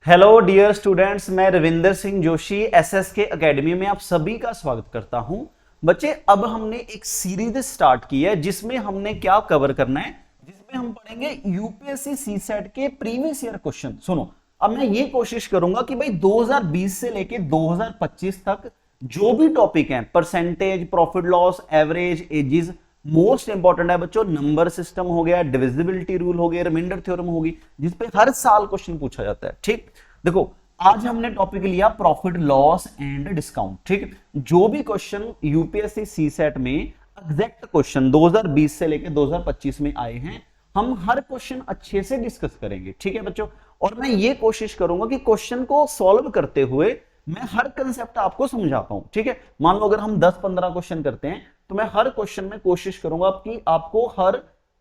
Hello dear students, मैं Ravinder Singh Joshi SSK academy में आप सभी का स्वागत करता हूं। बच्चे, अब हमने एक सीरीज स्टार्ट की है जिसमें हमने क्या कवर करना है, जिसमें हम पढ़ेंगे यूपीएससी सीसेट के प्रीवियस ईयर क्वेश्चन। सुनो, अब मैं ये कोशिश करूंगा कि भाई 2020 से लेके 2025 तक जो भी टॉपिक हैं, percentage, profit loss, average, ages, most important है बच्चों नंबर सिस्टम हो गया, डिविजिबिलिटी रूल हो गया, रिमाइंडर थ्योरम होगी, जिसपे हर साल क्वेश्चन पूछा जाता है। ठीक, देखो आज हमने टॉपिक लिया प्रॉफिट लॉस एंड डिस्काउंट। ठीक, जो भी क्वेश्चन यूपीएससी सीसेट में एग्जैक्ट क्वेश्चन 2020 से लेकर 2025 में आए हैं, हम हर क्वेश्चन अच्छे से डिस्कस करेंगे। ठीक है बच्चों, और मैं ये कोशिश करूंगा कि क्वेश्चन को सॉल्व करते हुए मैं हर कंसेप्ट आपको समझा पाऊं। ठीक है, मान लो अगर हम 10-15 क्वेश्चन करते हैं तो मैं हर क्वेश्चन में कोशिश करूंगा कि आपको हर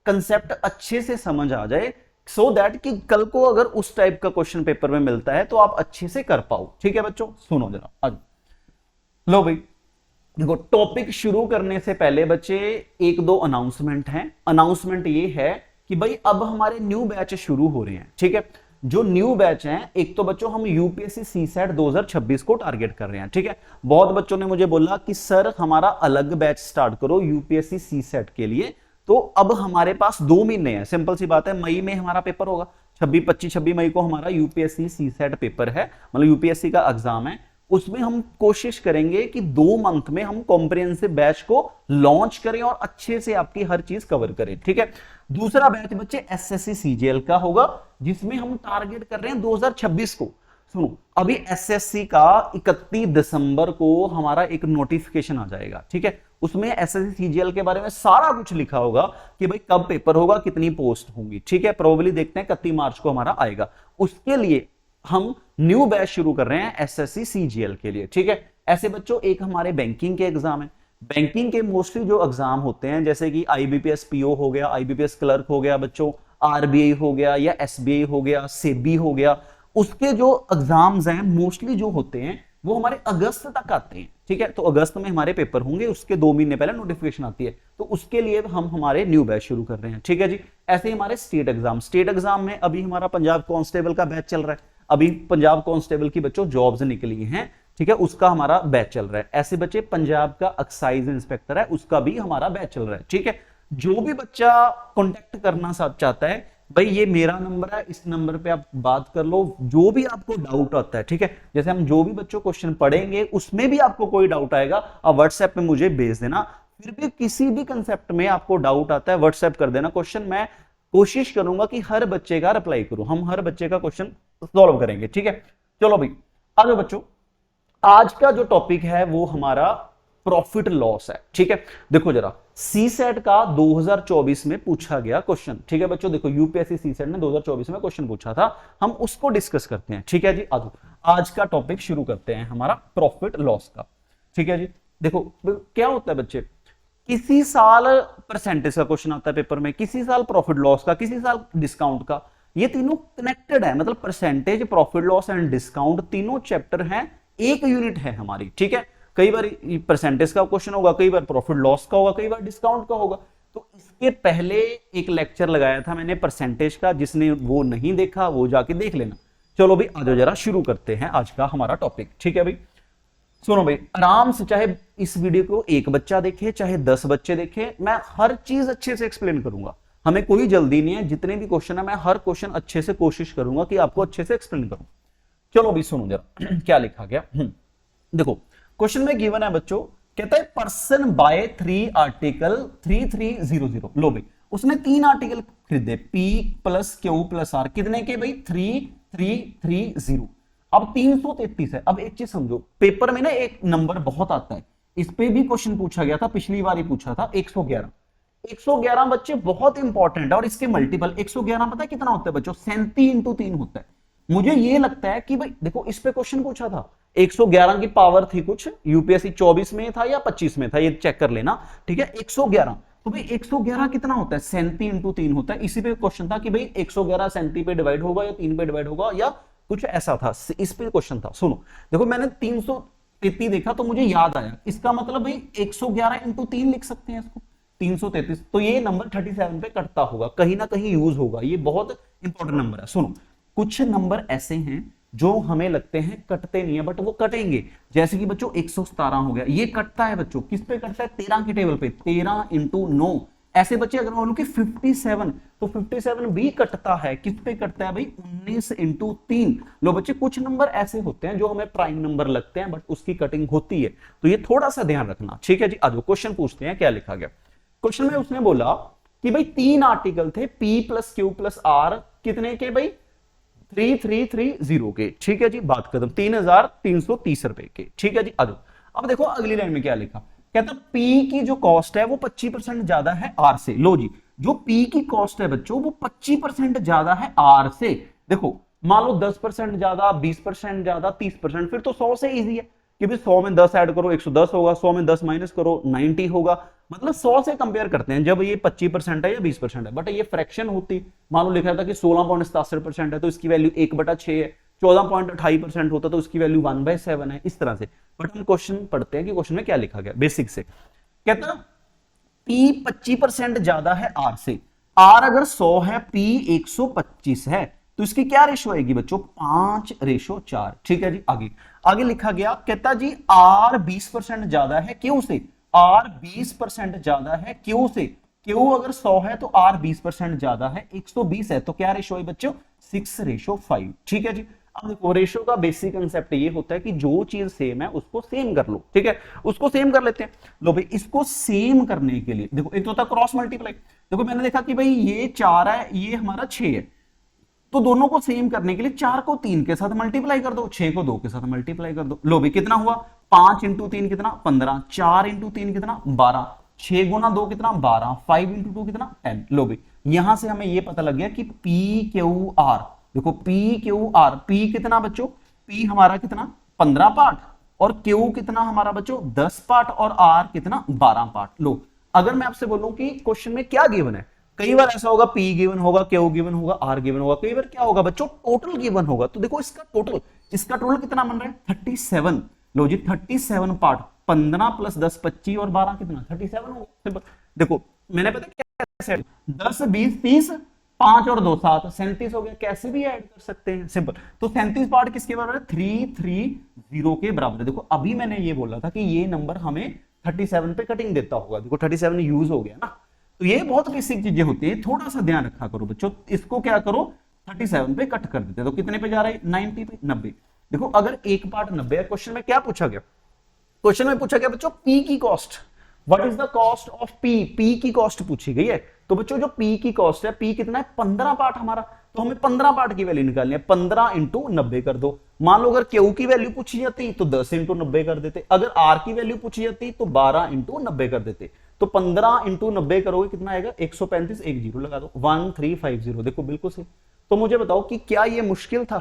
कंसेप्ट अच्छे से समझ आ जाए, सो दैट कि कल को अगर उस टाइप का क्वेश्चन पेपर में मिलता है तो आप अच्छे से कर पाओ। ठीक है बच्चों, सुनो जरा आज। लो भाई, देखो टॉपिक शुरू करने से पहले बच्चे एक दो अनाउंसमेंट हैं। अनाउंसमेंट ये है कि भाई अब हमारे न्यू बैच शुरू हो रहे हैं। ठीक है, जो न्यू बैच हैं, एक तो बच्चों हम यूपीएससी सीसेट 2026 को टारगेट कर रहे हैं। ठीक है, बहुत बच्चों ने मुझे बोला कि सर हमारा अलग बैच स्टार्ट करो यूपीएससी सीसेट के लिए। तो अब हमारे पास 2 महीने हैं, सिंपल सी बात है, मई में हमारा पेपर होगा, 26 मई को हमारा यूपीएससी सीसेट पेपर है, मतलब यूपीएससी का एग्जाम है। उसमें हम कोशिश करेंगे कि 2 मंथ में हम कॉम्प्रिहेंसिव बैच को लॉन्च करें और अच्छे से आपकी हर चीज कवर करें। ठीक है, दूसरा बैच बच्चे एसएससी सीजीएल का होगा, जिसमें हम टारगेट कर रहे हैं 2026 को। सुनो, अभी एसएससी का 31 दिसंबर को हमारा एक नोटिफिकेशन आ जाएगा। ठीक है, उसमें एसएससी सीजीएल के बारे में सारा कुछ लिखा होगा कि भाई कब पेपर होगा, कितनी पोस्ट होंगी। ठीक है, प्रोबेबली देखते हैं 31 मार्च को हमारा आएगा। उसके लिए हम न्यू बैच शुरू कर रहे हैं एसएससी सीजीएल के लिए। ठीक है, ऐसे बच्चों एक हमारे बैंकिंग के एग्जाम है। बैंकिंग के मोस्टली जो एग्जाम होते हैं, जैसे कि आईबीपीएस पीओ हो गया, आईबीपीएस क्लर्क हो गया बच्चों, आरबीआई हो गया या एसबीआई हो गया, सेबी हो गया, उसके जो एग्जाम्स हैं मोस्टली जो होते हैं वो हमारे अगस्त तक आते हैं। ठीक है, तो अगस्त में हमारे पेपर होंगे, उसके 2 महीने पहले नोटिफिकेशन आती है, तो उसके लिए हम हमारे न्यू बैच शुरू कर रहे हैं। ठीक है जी, ऐसे ही हमारे स्टेट एग्जाम में अभी हमारा पंजाब कांस्टेबल का बैच चल रहा है। अभी पंजाब कांस्टेबल की बच्चों जॉब्स निकली हैं। ठीक है, उसका हमारा बैच चल रहा है। ऐसे बच्चे पंजाब का एक्साइज इंस्पेक्टर है, उसका भी हमारा बैच चल रहा है। ठीक है, जो भी बच्चा कांटेक्ट करना चाहता है, भाई ये मेरा नंबर है, इस नंबर पे आप बात कर लो, जो भी आपको डाउट आता है। ठीक है, जैसे हम जो भी बच्चों क्वेश्चन पढ़ेंगे उसमें भी आपको कोई डाउट आएगा, आप व्हाट्सएप पे मुझे भेज देना। फिर भी किसी भी कंसेप्ट में आपको डाउट आता है, व्हाट्सएप कर देना क्वेश्चन, मैं कोशिश करूंगा कि हर बच्चे का रिप्लाई करूं, हम हर बच्चे का क्वेश्चन सॉल्व करेंगे। ठीक है, चलो भाई आगे बच्चों, आज का जो टॉपिक है वो हमारा प्रॉफिट लॉस है। ठीक है, देखो जरा सीसेट का 2024 में पूछा गया क्वेश्चन। ठीक है बच्चों, देखो यूपीएससी सीसेट ने 2024 में क्वेश्चन पूछा था, हम उसको डिस्कस करते हैं। ठीक है जी, आज का टॉपिक शुरू करते हैं हमारा प्रॉफिट लॉस का। ठीक है जी, देखो क्या होता है बच्चे, किसी साल परसेंटेज का क्वेश्चन आता है पेपर में, किसी साल प्रॉफिट लॉस का, किसी साल डिस्काउंट का। ये तीनों कनेक्टेड है, मतलब percentage, profit loss and discount तीनों चैप्टर हैं, एक यूनिट है हमारी। ठीक है, कई बार परसेंटेज का क्वेश्चन होगा, कई बार प्रॉफिट लॉस का होगा, कई बार डिस्काउंट का होगा। तो इसके पहले एक लेक्चर लगाया था मैंने परसेंटेज का, जिसने वो नहीं देखा वो जाके देख लेना। चलो भाई आ जाओ, जरा शुरू करते हैं आज का हमारा टॉपिक। ठीक है भाई, सुनो भाई आराम से, चाहे इस वीडियो को एक बच्चा देखे चाहे 10 बच्चे देखे, मैं हर चीज अच्छे से एक्सप्लेन करूंगा। हमें कोई जल्दी नहीं है, जितने भी क्वेश्चन है मैं हर क्वेश्चन अच्छे से कोशिश करूंगा कि आपको अच्छे से एक्सप्लेन करूं। चलो भाई सुनो जरा क्या लिखा गया। देखो क्वेश्चन में गिवन है बच्चों, कहता है पर्सन बाय 3 आर्टिकल 3300। लो भाई, उसने 3 आर्टिकल खरीदे, P plus Q plus R, कितने के भाई 3330। अब 333 है। अब एक चीज समझो, पेपर में ना एक नंबर बहुत आता है, इस पे भी क्वेश्चन पूछा गया था, पिछली बार ही पूछा था, 111। 111 बच्चे बहुत इंपॉर्टेंट है, और इसके मल्टीपल 111 पता है कितना होता है बच्चों, 37 इंटू 3 होता है। मुझे ये लगता है कि भाई देखो इस पे क्वेश्चन पूछा था, 111 की पावर थी कुछ, यूपीएससी 24 में था या 25 में था, ये चेक कर लेना। ठीक है, 111, तो भाई 111 कितना होता है, 37 इंटू 3 होता है। इसी पे क्वेश्चन था कि भाई 111 37 पे डिवाइड होगा या 3 पे डिवाइड होगा या कुछ ऐसा था, इस पे क्वेश्चन था। सुनो देखो, मैंने 333 देखा तो मुझे याद आया, इसका मतलब भाई 111 इंटू 3 लिख सकते हैं इसको, 333। तो ये नंबर 37 पे कटता होगा, कहीं ना कहीं यूज होगा, ये बहुत इंपॉर्टेंट नंबर है। सुनो, कुछ नंबर ऐसे हैं जो हमें लगते हैं कटते नहीं है बट वो कटेंगे। जैसे कि बच्चों 117 हो गया, ये कटता है बच्चों, किस पे कटता है? 13 की टेबल पे, 13 इंटू 9। ऐसे बच्चे अगर बोलूं कि 57, तो 57 भी कटता है, किस पे कटता है भाई? 19 इंटू 3। लो बच्चे, कुछ नंबर ऐसे होते हैं जो हमें प्राइम नंबर लगते हैं बट उसकी कटिंग होती है, तो ये थोड़ा सा ध्यान रखना, ठीक है जी। आज क्वेश्चन पूछते हैं क्या लिखा गया। क्वेश्चन में उसने बोला कि भाई 3 आर्टिकल थे, P plus Q plus R, कितने के भाई? 3330 के, ठीक है जी, बात खत्म। 3330 रुपए के, ठीक है जी। अब देखो अगली लाइन में क्या लिखा, कहता P की जो कॉस्ट है वो 25% ज्यादा है R से। लो जी, जो P की कॉस्ट है बच्चों वो 25% ज्यादा है R से। देखो मान लो 10% ज्यादा, 20% ज्यादा, 30%, फिर तो 100 से इजी है कि भाई 100 में 10 ऐड करो 110 होगा, 100 में 10 माइनस करो 90 होगा। मतलब 100 से कंपेयर करते हैं जब ये 25% है या 20% है, बट ये फ्रैक्शन होती, मान लो लिखा था कि 16.77% है तो इसकी वैल्यू 1/6 है, 14.28% होता तो उसकी वैल्यू 1/7 है, इस तरह से। बट हम क्वेश्चन पढ़ते हैं कि क्वेश्चन में क्या लिखा गया बेसिक से। कहता P 25% ज्यादा है R से। R अगर 100 है, P 125 है, तो इसकी क्या रेशो आएगी बच्चों? 5:4, ठीक है जी। आगे लिखा गया, कहता जी R 20% ज्यादा है Q से। R 20% ज्यादा है Q से। Q अगर 100 है तो R 20% ज्यादा है, 120 है, तो क्या रेशो है बच्चों? 6:5, ठीक है जी। अब देखो रेशो का बेसिक कंसेप्ट ये होता है कि जो चीज सेम है उसको सेम कर लो, ठीक है, उसको सेम कर लेते हैं। लो भाई, इसको सेम करने के लिए देखो, एक तो होता है क्रॉस मल्टीप्लाई। देखो मैंने देखा कि भाई ये 4 है, ये हमारा 6 है, तो दोनों को सेम करने के लिए 4 को 3 के साथ मल्टीप्लाई कर दो, 6 को 2 के साथ मल्टीप्लाई कर दो। लो भाई कितना हुआ? 5 इंटू 3 कितना? 15, 4 इंटू 3 कितना? 12, 6 गुना 2 कितना? 12, 5 इंटू 2 कितना? 10। लो भाई यहां से हमें यह पता लग गया कि P Q R, देखो P Q R, P कितना बच्चों? P हमारा कितना? 15 पार्ट, और Q कितना हमारा बच्चों? 10 पार्ट, और R कितना? 12 पार्ट। लो अगर मैं आपसे बोलूं कि क्वेश्चन में क्या गिवन है, कई बार ऐसा होगा P गिवन होगा, Q गिवन होगा, R गिवन होगा, कई बार क्या होगा बच्चों? टोटल गिवन होगा। तो देखो इसका टोटल कितना बन रहा है? 37। लो जी 37 पार्ट, 15 प्लस 10 25 और 12 कितना? 37 होगा। सिंपल। देखो मैंने पता क्या 10 20 30, 5 और 2 7, 37 हो गया, कैसे भी ऐड कर सकते हैं, सिंपल। तो 37 पार्ट किसके बराबर है? 330 के बराबर है। देखो अभी मैंने ये बोला था कि ये नंबर हमें 37 पे कटिंग देता होगा, देखो 37 यूज हो गया ना। तो ये बहुत बेसिक चीजें होती है, थोड़ा सा ध्यान रखा करो बच्चों। इसको क्या करो? 37 पे कट कर देते, तो कितने पे जा रहा है? 90 पे, 90। देखो अगर एक पार्ट 90 है, क्वेश्चन में क्या पूछा गया? क्वेश्चन में पूछा गया बच्चों P की cost, what is the cost of P? P की कॉस्ट पूछी गई है। तो बच्चों जो P की कॉस्ट है, P कितना है? 15 पार्ट हमारा, तो हमें 15 पार्ट की वैल्यू निकालनी है। 15 इंटू 90 कर दो। मान लो अगर Q की वैल्यू पूछी जाती तो 10 इंटू 90 कर देते, अगर R की वैल्यू पूछी जाती तो 12 इंटू 90 कर देते। तो 15 इंटू 90 करोगे कितना आएगा? 135, एक जीरो लगा दो, 1350। देखो बिल्कुल सही। तो मुझे बताओ कि क्या ये मुश्किल था?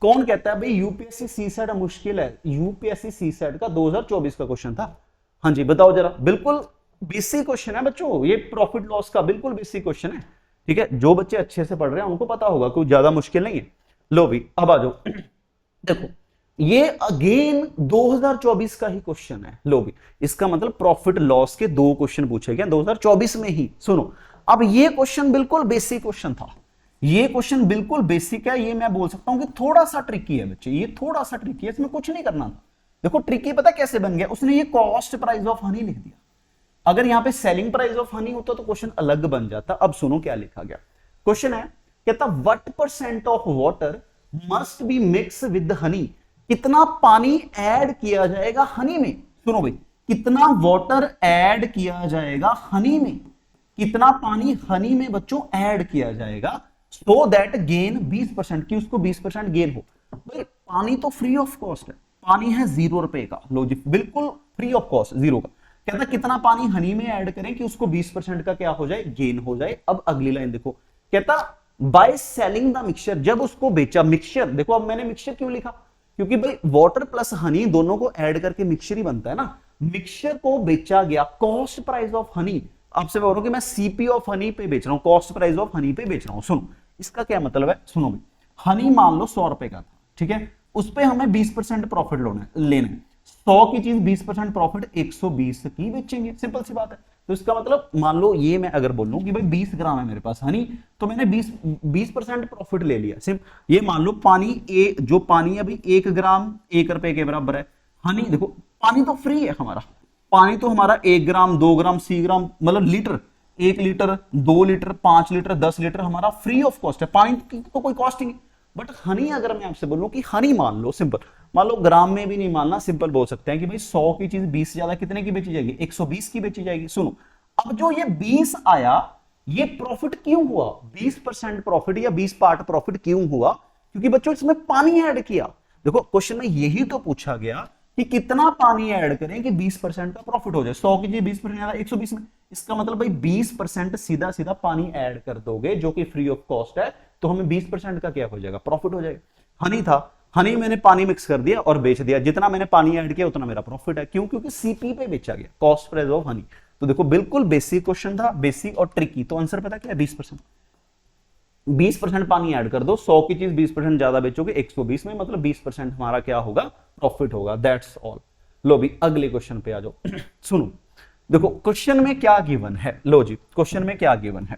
कौन कहता है भाई यूपीएससी सीसेट मुश्किल है? यूपीएससी सीसेट का 2024 का क्वेश्चन था। हाँ जी बताओ जरा। बिल्कुल बेसिक क्वेश्चन है बच्चों, ये प्रॉफिट लॉस का बिल्कुल बेसिक क्वेश्चन है, ठीक है। जो बच्चे अच्छे से पढ़ रहे हैं उनको पता होगा, कोई ज्यादा मुश्किल नहीं है। लो भाई अब आ जाओ। देखो ये अगेन 2024 का ही क्वेश्चन है। लो भी, इसका मतलब प्रॉफिट लॉस के 2 क्वेश्चन पूछे गए 2024 में ही। सुनो, अब ये क्वेश्चन बिल्कुल बेसिक क्वेश्चन था, ये क्वेश्चन बिल्कुल बेसिक है। ये मैं बोल सकता हूं कि थोड़ा सा ट्रिकी है बच्चे, ये थोड़ा सा ट्रिकी है, इसमें कुछ नहीं करना था। देखो ट्रिकी पता कैसे बन गया? उसने ये कॉस्ट प्राइस ऑफ हनी लिख दिया। अगर यहां पे सेलिंग प्राइस ऑफ हनी होता तो क्वेश्चन अलग बन जाता। अब सुनो क्या लिखा गया। क्वेश्चन है, कहता what % of water must be mix with Honey? कितना पानी ऐड किया जाएगा हनी में? सुनो भाई, कितना वाटर ऐड किया जाएगा हनी में? कितना पानी हनी में बच्चों ऐड किया जाएगा सो दैट गेन 20%, कि उसको 20% गेन हो। भाई पानी तो फ्री ऑफ कॉस्ट है, पानी है 0 रुपए का। लो जी बिल्कुल फ्री ऑफ कॉस्ट, 0 का। कहता कितना पानी हनी में ऐड करें कि उसको 20% का क्या हो जाए? गेन हो जाए। अब अगली लाइन देखो, कहता बाय सेलिंग द मिक्सचर, जब उसको बेचा। मिक्सचर देखो, अब मैंने मिक्सचर क्यों लिखा? क्योंकि भाई वाटर प्लस हनी दोनों को ऐड करके मिक्सचर ही बनता है ना। मिक्सचर को बेचा गया, कॉस्ट प्राइस ऑफ हनी। आपसे बोल रहा हूं कि मैं सीपी ऑफ हनी पे बेच रहा हूं, कॉस्ट प्राइस ऑफ हनी पे बेच रहा हूं। सुनो इसका क्या मतलब है, सुनो भाई। हनी मान लो 100 रुपए का था, ठीक है, उस पे हमें 20% प्रॉफिट लेना है। 100 की चीज 20% प्रॉफिट 120 की बेचेंगे, सिंपल सी बात है। तो इसका मतलब मान लो ये मैं अगर बोल लूं कि भाई 20 ग्राम है मेरे पास हनी, तो मैंने 20% प्रॉफिट ले लिया। सिर्फ ये मान लो पानी जो पानी है अभी 1 ग्राम 1 रुपए के बराबर है। हनी देखो पानी तो फ्री है हमारा, पानी तो हमारा 1 ग्राम 2 ग्राम 100 ग्राम मतलब litre, 1 litre 2 litre 5 litre 10 litre हमारा फ्री ऑफ कॉस्ट है, पानी की तो कोई कॉस्ट ही नहीं। बट हनी अगर मैं आपसे बोलूं कि हनी मान लो, सिंपल मान लो, ग्राम में भी नहीं मानना, सिंपल बोल सकते हैं कि भाई 100 की चीज 20 से ज्यादा कितने की बेची जाएगी, 120 की बेची जाएगी। सुनो अब जो ये 20 आया ये प्रॉफिट क्यों हुआ, 20% प्रॉफिट या 20 पार्ट प्रॉफिट क्यों हुआ, क्योंकि बच्चों इसमें पानी ऐड किया। देखो क्वेश्चन में यही तो पूछा गया कि कितना पानी ऐड करें कि 20% का प्रॉफिट हो जाए, 100 की चीज 20% ज्यादा 120 में, इसका मतलब भाई 20% सीधा सीधा पानी ऐड कर दोगे जो कि फ्री ऑफ कॉस्ट है, तो हमें 20% का क्या हो जाएगा, प्रॉफिट हो जाएगा। हनी था, हनी मैंने पानी मिक्स कर दिया और बेच दिया, जितना मैंने पानी ऐड किया उतना मेरा प्रॉफिट है, क्यों, क्योंकि सीपी पे बेचा गया, कॉस्ट प्राइस ऑफ हनी। तो देखो बिल्कुल बेसिक क्वेश्चन था, बेसिक और ट्रिकी। तो आंसर पता क्या है, 20%। 20% पानी ऐड कर दो, 100 की चीज 20% ज्यादा बेचोगे 120 में, मतलब 20% हमारा क्या होगा, प्रॉफिट होगा। That's all. लो भी अगले क्वेश्चन पे आ जाओ। सुनो देखो क्वेश्चन में क्या गिवन है, लो जी क्वेश्चन में क्या गिवन है।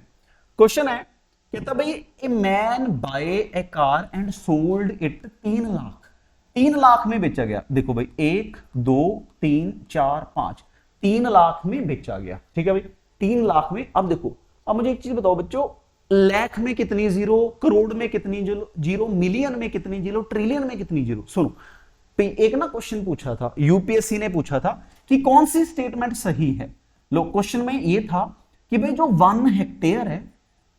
क्वेश्चन है कहता भाई a man buy a car and sold it 3 lakh, 3 lakh में बेचा गया। देखो भाई 1 2 3 4 5, 3 लाख में बेचा गया, ठीक है भाई 3 लाख में। अब देखो अब मुझे एक चीज बताओ बच्चों, लाख में कितनी जीरो, करोड़ में कितनी जीरो, मिलियन में कितनी जीरो, ट्रिलियन में कितनी जीरो। सुनो एक ना क्वेश्चन पूछा था, यूपीएससी ने पूछा था कि कौन सी स्टेटमेंट सही है। लो क्वेश्चन में ये था कि भाई जो 1 हेक्टेयर है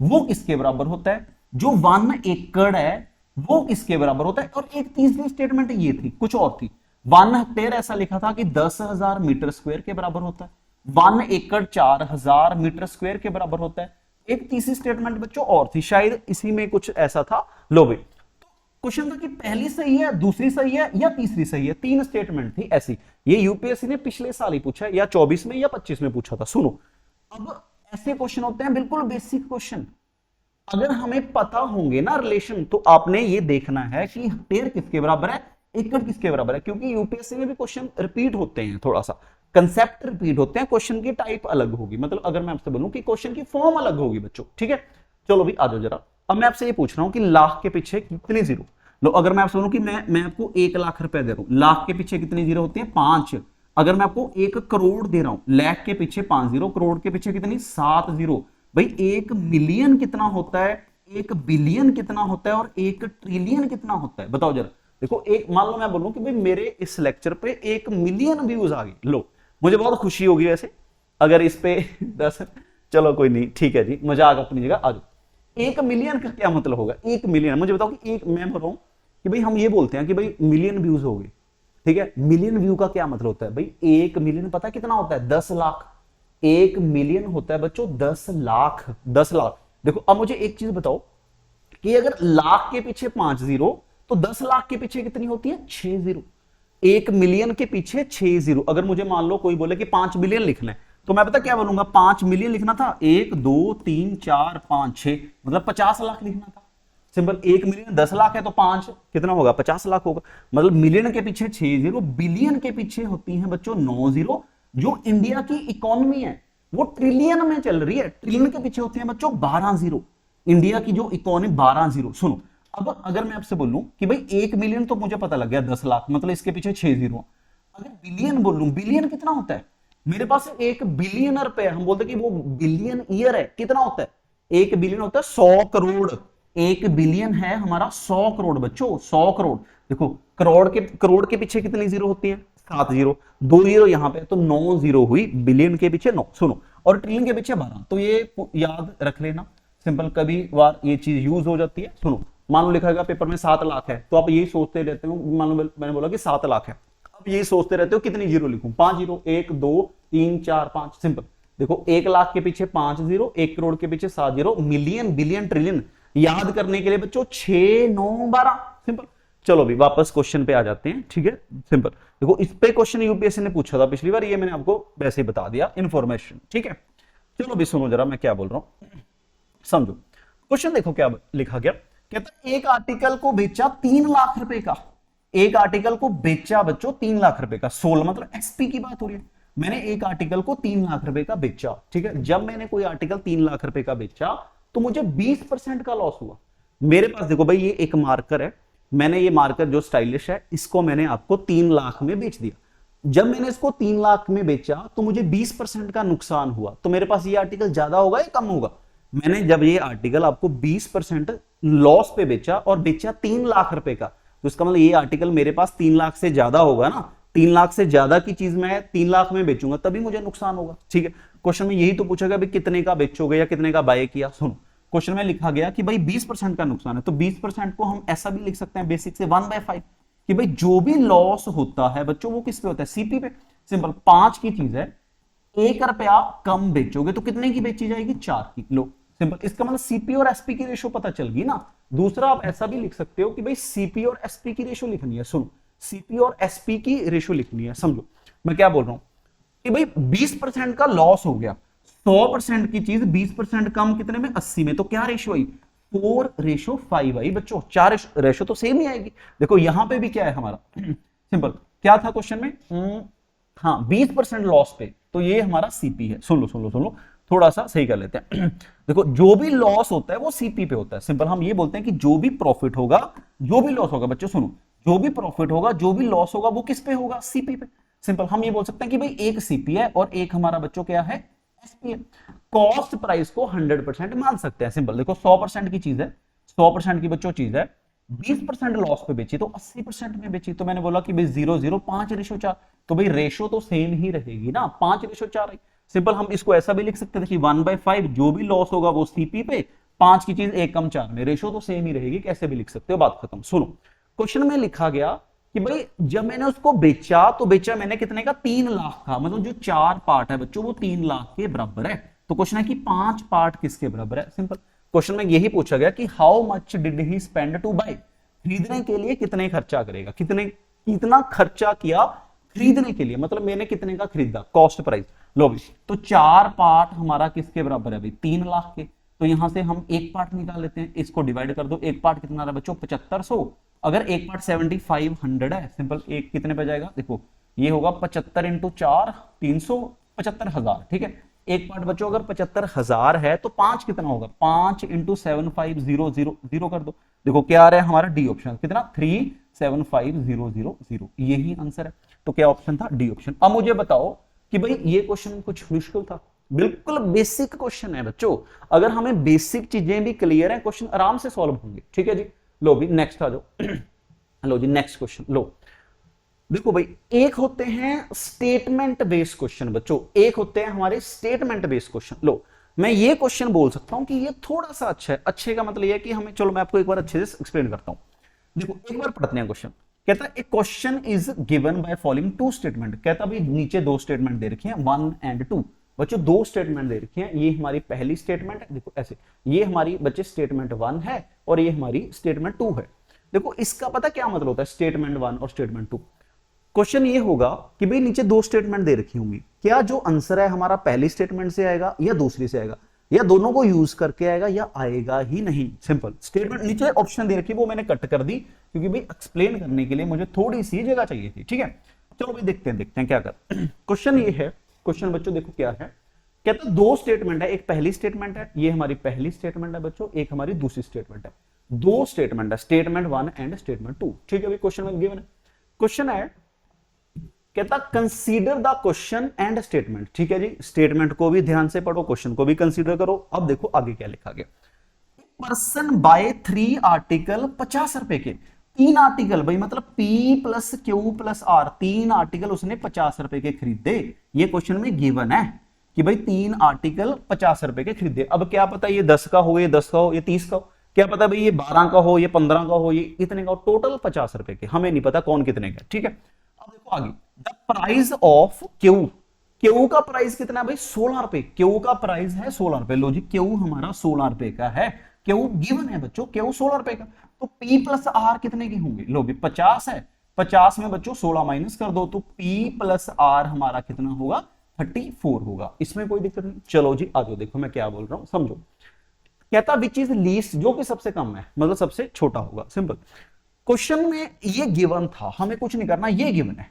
वो किसके बराबर होता है, जो 1 एकड़ है वो किसके बराबर होता है, और एक तीसरी स्टेटमेंट ये थी, कुछ और थी। 1 हेक्टेयर ऐसा लिखा था कि 10,000 मीटर स्क्वायर के बराबर होता है, 1 एकड़ 4,000 मीटर स्क्वायर के बराबर होता है। एक तीसरी स्टेटमेंट बच्चों और थी, शायद इसी में कुछ ऐसा था। लो भाई तो क्वेश्चन था कि पहली सही है, दूसरी सही है या तीसरी सही है, 3 स्टेटमेंट थी ऐसी। ये यूपीएससी ने पिछले साल ही पूछा है, या 24 में या 25 में पूछा था। सुनो अब ऐसे क्वेश्चन होते हैं बिल्कुल बेसिक क्वेश्चन, अगर हमें पता होंगे ना रिलेशन, तो आपने ये देखना है कि हेक्टेयर किसके बराबर है, एकड़ किसके बराबर है, क्योंकि यूपीएससी में भी क्वेश्चन रिपीट होते हैं, थोड़ा सा कंसेप्ट रिपीट होते हैं, क्वेश्चन की टाइप अलग होगी, मतलब अगर मैं आपसे बोलूं कि क्वेश्चन की फॉर्म अलग होगी बच्चों, ठीक है। चलो भी आ जाओ जरा, अब मैं आपसे ये पूछ रहा हूं कि लाख के पीछे कितनी जीरो। लो अगर मैं आपसे बोलूं कि मैं आपको 1 लाख रुपए दे रहा हूं, लाख के पीछे कितनी जीरो होती है, 5। अगर मैं आपको 1 करोड़ दे रहा हूं, लाख के पीछे 5 जीरो, करोड़ के पीछे कितनी 7 जीरो। भाई 1 मिलियन कितना होता है, 1 बिलियन कितना होता है, और 1 ट्रिलियन कितना होता है, बताओ जरा। देखो एक मान लो मैं बोलूं कि भाई मेरे इस लेक्चर पे 1 मिलियन व्यूज आ गए, लो मुझे बहुत खुशी होगी वैसे अगर इस पे 10, चलो कोई नहीं, ठीक है जी, मजाक अपनी जगह आ जाओ। 1 मिलियन का क्या मतलब होगा, 1 मिलियन मुझे बताओ कि एक मैं बोल रहा हूं कि भाई हम ये बोलते हैं कि भाई मिलियन व्यूज हो गए, ठीक है। मिलियन व्यू का क्या मतलब होता है भाई, 1 मिलियन पता कितना होता है, 10 लाख। 1 मिलियन होता है बच्चों 10 लाख, 10 लाख। देखो अब मुझे एक चीज बताओ कि अगर लाख के पीछे 5 जीरो, तो 10 लाख के पीछे कितनी होती है, 6 जीरो। 1 मिलियन के पीछे 6 जीरो। अगर मुझे मान लो कोई बोले कि 5 बिलियन लिखना है, तो मैं पता क्या बोलूंगा, 5 मिलियन लिखना था, 1 2 3 4 5 6, मतलब 50 लाख लिखना था। सिंपल, 1 मिलियन 10 लाख है तो 5 कितना होगा, 50 लाख होगा। मतलब मिलियन के पीछे 6 जीरो, बिलियन के पीछे होती है बच्चों 9 जीरो। जो इंडिया की इकोनॉमी है वो ट्रिलियन में चल रही है, ट्रिलियन के पीछे होते हैं बच्चों 12 जीरो। इंडिया की जो इकोनॉमी 12 जीरो। सुनो अब अगर मैं आपसे बोलूं कि भाई 1 मिलियन तो मुझे पता लग गया 10 लाख, मतलब इसके पीछे 6 जीरो। अगर बिलियन बोलूं, बिलियन कितना होता है, मेरे पास 1 बिलियनर पे हम बोलते हैं कि वो बिलियन ईयर है, कितना होता है, 1 बिलियन होता है 100 करोड़। 1 बिलियन है हमारा 100 करोड़ बच्चों, 100 करोड़। देखो करोड़ के पीछे कितनी जीरो होती है, 7 जीरो, 2 जीरो यहां पे, तो 9 जीरो हुई, बिलियन के पीछे 9। सुनो और ट्रिलियन के पीछे 12, तो ये याद रख लेना। सिंपल, कभी बार ये चीज यूज हो जाती है। सुनो मान लो लिखा गया पेपर में 7 लाख है, तो आप यही सोचते रहते हो, मान लो मैंने बोला कि 7 लाख है, अब यही सोचते रहते हो कितनी जीरो लिखूं, 5 जीरो, 1 2 3 4 5। सिंपल देखो 1 लाख के पीछे 5 जीरो, 1 करोड़ के पीछे 7 जीरो, मिलियन बिलियन ट्रिलियन याद करने के लिए बच्चों 6 9 12। सिंपल। चलो भी वापस क्वेश्चन पे आ जाते हैं, ठीक है। सिंपल देखो इस पे क्वेश्चन यूपीएससी ने पूछा था पिछली बार, ये मैंने आपको वैसे ही बता दिया इन्फॉर्मेशन, ठीक है। चलो भी सुनो जरा मैं क्या बोल रहा हूं, समझो। क्वेश्चन देखो क्या लिखा गया, कहता एक आर्टिकल को बेचा 3 लाख रुपए का, एक आर्टिकल को बेचा बच्चों 3 लाख रुपए का, 16 मतलब एसपी की बात हो रही है। मैंने एक आर्टिकल को 3 लाख रुपए का बेचा, ठीक है। जब मैंने कोई आर्टिकल 3 लाख रुपए का बेचा तो मुझे 20% का लॉस हुआ। मेरे पास देखो भाई ये एक मार्कर है, मैंने ये मार्कर जो स्टाइलिश है इसको मैंने आपको 3 लाख में बेच दिया। जब मैंने इसको 3 लाख में बेचा तो मुझे 20% का नुकसान हुआ, तो मेरे पास ये आर्टिकल ज्यादा होगा या कम होगा? मैंने जब ये आर्टिकल आपको 20% लॉस पे बेचा और बेचा 3 लाख रुपए का, तो इसका मतलब ये आर्टिकल मेरे पास 3 लाख से ज्यादा होगा ना। 3 लाख से ज्यादा की चीज मैं 3 लाख में बेचूंगा तभी मुझे नुकसान होगा, ठीक है। क्वेश्चन में यही तो पूछा गया भाई कितने का बेचोगे या कितने का बाय किया। सुनो क्वेश्चन में लिखा गया कि भाई 20% का नुकसान है, तो 20% को हम ऐसा भी लिख सकते हैं बेसिक से 1/5 कि भाई जो भी लॉस होता है बच्चों वो किस पे होता है? सीपी पे। सिंपल 5 की चीज है, 1 रुपया कम बेचोगे तो कितने की बेची जाएगी? 4 की। लो सिंपल, इसका मतलब सीपी और एसपी की रेशो पता चल गई ना। दूसरा आप ऐसा भी लिख सकते हो कि भाई सीपी और एसपी की रेशो लिखनी है। सुनो सीपी और एसपी की रेशो लिखनी है, समझो मैं क्या बोल रहा हूं कि भाई 20% का लॉस हो गया, 100% की चीज 20% कम कितने में? 80 में, तो क्या रेशो आई? 4:5 आई बच्चों। 4 रेशो तो सेम ही आएगी। देखो यहां पे भी क्या है हमारा सिंपल, क्या था क्वेश्चन में? हाँ 20% लॉस पे, तो ये हमारा सीपी है। सुन लो थोड़ा सा सही कर लेते हैं देखो जो भी लॉस होता है वो सीपी पे होता है। सिंपल हम ये बोलते हैं कि जो भी प्रॉफिट होगा, जो भी लॉस होगा, बच्चों सुनो, जो भी प्रॉफिट होगा, जो भी लॉस होगा वो किस पे होगा? सीपी पे। सिंपल हम ये बोल सकते हैं कि भाई एक सीपी है और एक हमारा बच्चों क्या है? एसपी है। कॉस्ट प्राइस को 100% मान सकते हैं। सिंपल देखो 100% की चीज है, 100% की बच्चों चीज है, 20% लॉस पे बेची तो 80% में बेची, तो मैंने बोला कि भाई 0:5:4, तो भाई रेशो तो सेम ही रहेगी ना, 5:4। सिंपल हम इसको ऐसा भी लिख सकते थे कि 1/5 जो भी लॉस होगा वो सीपी पे, 5 की चीज 1 कम 4 में, रेशो तो सेम ही रहेगी, कैसे भी लिख सकते हो, बात खत्म। सुनो क्वेश्चन में लिखा गया कि भाई जब मैंने उसको बेचा तो बेचा मैंने कितने का? 3 लाख का, मतलब जो 4 पार्ट है बच्चों वो 3 लाख के बराबर है। तो क्वेश्चन है कि 5 पार्ट किसके बराबर है? सिंपल क्वेश्चन में यही पूछा गया कि how much did he spend to buy, खरीदने के लिए कितने खर्चा करेगा, कितना खर्चा किया खरीदने के लिए, मतलब मैंने कितने का खरीदा, कॉस्ट प्राइस। लो भी तो 4 पार्ट हमारा किसके बराबर है भाई? 3 लाख के। तो यहां से हम एक पार्ट निकाल लेते हैं, इसको डिवाइड कर दो, एक पार्ट कितना रहा बच्चों? 7500। अगर एक पार्ट 7500 है, सिंपल एक कितने पे जाएगा? देखो ये होगा 75 × 4 375,000, ठीक है। एक पार्ट बच्चों अगर 75,000 है तो 5 कितना होगा? 5 × 75000 कर दो, देखो क्या आ रहा है हमारा? D option. कितना? 375,000, यही आंसर है। तो क्या ऑप्शन था? D option. अब मुझे बताओ कि भाई ये क्वेश्चन कुछ मुश्किल था? बिल्कुल बेसिक क्वेश्चन है बच्चों, अगर हमें बेसिक चीजें भी क्लियर है क्वेश्चन आराम से सॉल्व होंगे, ठीक है जी। लो भी नेक्स्ट आ जाओ लो जी नेक्स्ट क्वेश्चन। लो देखो भाई एक होते हैं स्टेटमेंट बेस्ड क्वेश्चन बच्चों, एक होते हैं हमारे स्टेटमेंट बेस्ड क्वेश्चन। लो मैं ये क्वेश्चन बोल सकता हूं कि ये थोड़ा सा अच्छा है। अच्छे का मतलब ये है कि हमें, चलो मैं आपको एक बार अच्छे से एक्सप्लेन करता हूं। देखो एक बार पढ़ते हैं क्वेश्चन। कहता है a question is given by following 2 statement. कहता भाई नीचे 2 स्टेटमेंट दे रखे हैं 1 और 2। बच्चों 2 स्टेटमेंट दे रखे हैं, ये हमारी पहली स्टेटमेंट है, देखो ऐसे, ये हमारी बच्चे स्टेटमेंट 1 है और ये हमारी स्टेटमेंट 2 है। देखो इसका पता क्या मतलब होता है स्टेटमेंट 1 और स्टेटमेंट 2? क्वेश्चन ये होगा कि भाई नीचे 2 स्टेटमेंट दे रखी होंगी, क्या जो आंसर है हमारा पहली स्टेटमेंट से आएगा या दूसरी से आएगा, या दोनों को यूज करके आएगा या आएगा ही नहीं। सिंपल स्टेटमेंट नीचे ऑप्शन दे रखी वो मैंने कट कर दी क्योंकि भाई एक्सप्लेन करने के लिए मुझे थोड़ी सी जगह चाहिए थी, ठीक है। चलो भाई देखते हैं क्या कर क्वेश्चन ये है। क्वेश्चन बच्चों देखो क्या है, कहता है 2 स्टेटमेंट है, एक पहली स्टेटमेंट है, ये हमारी पहली स्टेटमेंट है बच्चों, एक हमारी दूसरी स्टेटमेंट है। 2 स्टेटमेंट है, स्टेटमेंट 1 एंड स्टेटमेंट 2, ठीक है भाई। क्वेश्चन में गिवन है, क्वेश्चन है कहता consider the question and statement, ठीक है जी। स्टेटमेंट को भी ध्यान से पढ़ो, क्वेश्चन को भी कंसीडर करो। अब देखो आगे क्या लिखा गया, पर्सन बाय 3 आर्टिकल 50 रुपए के, 3 आर्टिकल भाई मतलब P + Q + R, 3 आर्टिकल उसने 50 रुपए के खरीदे। ये क्वेश्चन में गिवन है कि भाई 3 आर्टिकल 50 रुपए के खरीदे। अब क्या पता ये 10 का हो, ये 10 का हो, ये 30 का हो, क्या पता भाई ये 12 का हो, ये 15 का हो, ये इतने का हो, टोटल 50 रुपए के, हमें नहीं पता कौन कितने का, ठीक है। अब देखो आगे, the price of Q, Q का प्राइस कितना है भाई? 16 रुपए, क्यू का प्राइस है 16 रुपए। लो जी क्यू हमारा 16 रुपए का है, क्यू गिवन है बच्चों, क्यू 16 रुपए का। तो P + R कितने के होंगे? लो भी 50 है, 50 में बच्चों 16 माइनस कर दो, तो P + R हमारा कितना होगा? 34 होगा। इसमें कोई दिक्कत नहीं। चलो जी आ जाओ, देखो मैं क्या बोल रहा हूं समझो। कहता विच इज लीस्ट, जो कि सबसे कम है, मतलब सबसे छोटा होगा। सिंपल क्वेश्चन में ये गिवन था, हमें कुछ नहीं करना, ये गिवन है,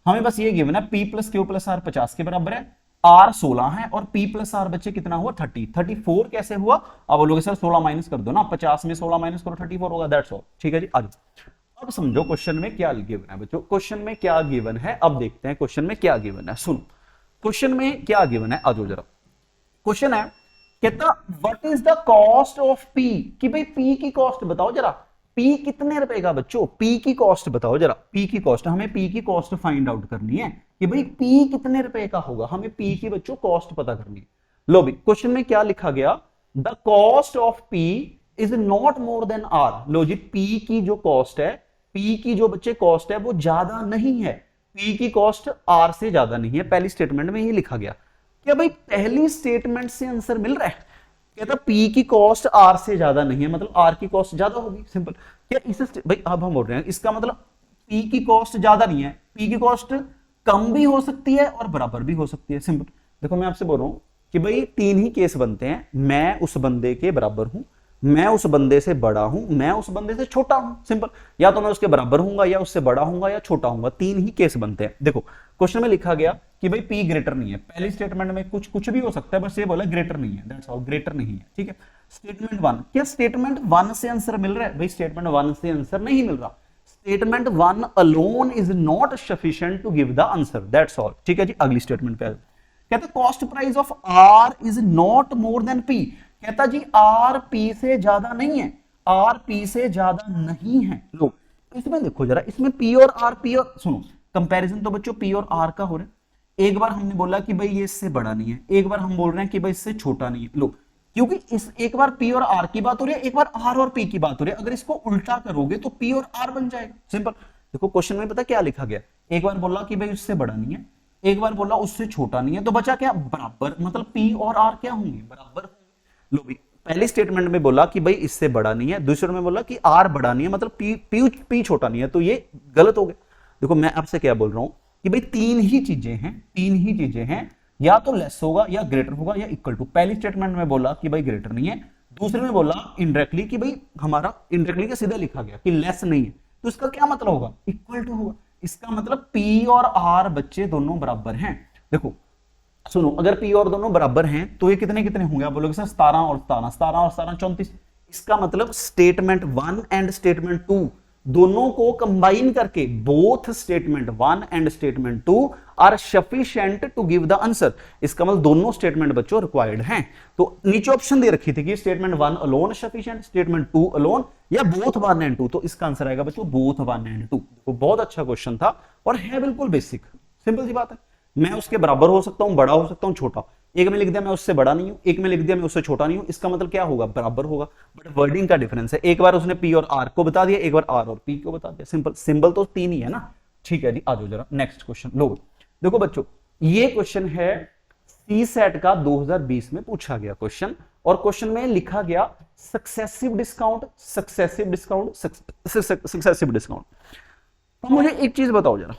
हमें बस ये गिवन है p plus q plus r 50 के बराबर है, आर 16 है और पी प्लस आर बच्चे कितना हुआ 30, 34 कैसे हुआ? अब बोलोगे सर 16 माइनस कर दो ना, 50 में 16 माइनस करो 34 होगा, दैट्स ऑल। ठीक है जी, आ जाओ। अब समझो क्वेश्चन में क्या गिवन है बच्चों, क्वेश्चन में क्या गिवन है अब देखते हैं क्वेश्चन में क्या गिवन है। सुनो क्वेश्चन में क्या गिवन है, आ जाओ जरा। क्वेश्चन है कहता what is the cost of P, कि भाई पी की कॉस्ट बताओ जरा, पी कितने रुपए का बच्चों, पी की कॉस्ट बताओ जरा, पी की कॉस्ट, हमें पी की कॉस्ट फाइंड आउट करनी है कि भाई पी कितने रुपए का होगा, हमें पी की बच्चों कॉस्ट पता करनी है। लो भी क्वेश्चन में क्या लिखा गया, the cost of p is not more than r. लो जी पी की जो कॉस्ट है, पी की जो बच्चे कॉस्ट है वो ज्यादा नहीं है, पी की कॉस्ट आर से ज्यादा नहीं है। पहली स्टेटमेंट में ये लिखा गया। क्या भाई पहली स्टेटमेंट से आंसर मिल रहा है? कहता पी की कॉस्ट आर से ज्यादा नहीं है, मतलब आर की कॉस्ट ज्यादा होगी, सिंपल। क्या इस भाई अब हम बोल रहे हैं इसका मतलब पी की कॉस्ट ज्यादा नहीं है, पी की कॉस्ट कम भी हो सकती है और बराबर भी हो सकती है, सिंपल। देखो मैं आपसे बोल रहा हूं कि भाई तीन ही केस बनते हैं, मैं उस बंदे के बराबर हूं, मैं उस बंदे से बड़ा हूं, मैं उस बंदे से छोटा हूं, सिंपल। या तो मैं उसके बराबर हूंगा या उससे बड़ा हूंगा या छोटा हूंगा, तीन ही केस बनते हैं। देखो क्वेश्चन में लिखा गया कि भाई पी ग्रेटर नहीं है, पहली स्टेटमेंट में कुछ भी हो सकता है, बस ये बोला ग्रेटर नहीं है, दैट्स ऑल, ग्रेटर नहीं है। ठीक है, स्टेटमेंट वन, क्या स्टेटमेंट वन से आंसर मिल रहा है? भाई स्टेटमेंट वन से आंसर नहीं मिल रहा, statement one alone is not sufficient to give the answer, that's all. ठीक है जी, अगली स्टेटमेंट पे कहते cost price of r is not more than p. कहता जी आर पी से ज्यादा नहीं है, आर पी से ज्यादा नहीं है। लो इसमें देखो जरा, इसमें पी और आर, पी और सुनो कंपैरिजन तो बच्चों पी और आर का हो रहा है। एक बार हमने बोला कि भाई ये इससे बड़ा नहीं है, एक बार हम बोल रहे हैं कि भाई इससे छोटा नहीं है। लो क्योंकि इस एक बार पी और आर की बात हो रही है, एक बार आर और पी की बात हो रही है, अगर इसको उल्टा करोगे तो पी और आर बन जाएगा, सिंपल। देखो क्वेश्चन में पता क्या लिखा गया, एक बार बोला कि भाई उससे बड़ा नहीं है, एक बार बोला उससे छोटा नहीं है, तो बचा क्या? बराबर, मतलब पी और आर क्या होंगे? बराबर होंगे। लो भी पहले स्टेटमेंट में बोला कि भाई इससे बड़ा नहीं है, दूसरे में बोला कि आर बड़ा नहीं है, मतलब पी छोटा नहीं है, तो ये गलत हो गया। देखो मैं आपसे क्या बोल रहा हूं कि भाई तीन ही चीजें हैं, तीन ही चीजें हैं, या तो लेस होगा या ग्रेटर होगा या इक्वल टू। पहली स्टेटमेंट में बोला कि भाई ग्रेटर नहीं है, दूसरे में बोला इनडायरेक्टली कि भाई हमारा इनडायरेक्टली का सीधा लिखा गया कि लेस नहीं है, तो इसका क्या मतलब होगा? इक्वल टू होगा। इसका मतलब पी और आर बच्चे दोनों बराबर हैं। देखो सुनो, अगर पी और दोनों बराबर हैं तो ये कितने कितने होंगे? आप बोलोगे सर 17 और 17, 17 और 17 34। इसका मतलब statement one and statement two दोनों को कंबाइन करके, both statement one and statement two are sufficient to give the answer. इसका मतलब दोनों स्टेटमेंट बच्चों रिक्वायर्ड हैं। तो नीचे ऑप्शन दे रखी थी कि statement one alone sufficient, statement to alone, या बोथ वन एंड टू। तो इसका आंसर आएगा बच्चों बोथ वन एंड टू। तो बहुत अच्छा क्वेश्चन था और है बिल्कुल बेसिक, सिंपल सी बात है। मैं उसके बराबर हो सकता हूं, बड़ा हो सकता हूं, छोटा। एक में लिख दिया मैं उससे बड़ा नहीं हूं, एक में लिख दिया मैं उससे छोटा नहीं हूं, इसका मतलब क्या होगा? बराबर होगा, बट वर्डिंग का डिफरेंस है। एक बार उसने पी और आर को बता दिया, एक बार आर और पी को बता दिया, सिंपल। सिंबल तो तीन ही है ना। ठीक है जी, आ जाओ जरा नेक्स्ट क्वेश्चन। लो देखो बच्चों, ये क्वेश्चन है सी सेट का 2020 में पूछा गया क्वेश्चन, और क्वेश्चन में लिखा गया successive discount, successive discount, successive discount. तो मुझे एक चीज बताओ जरा,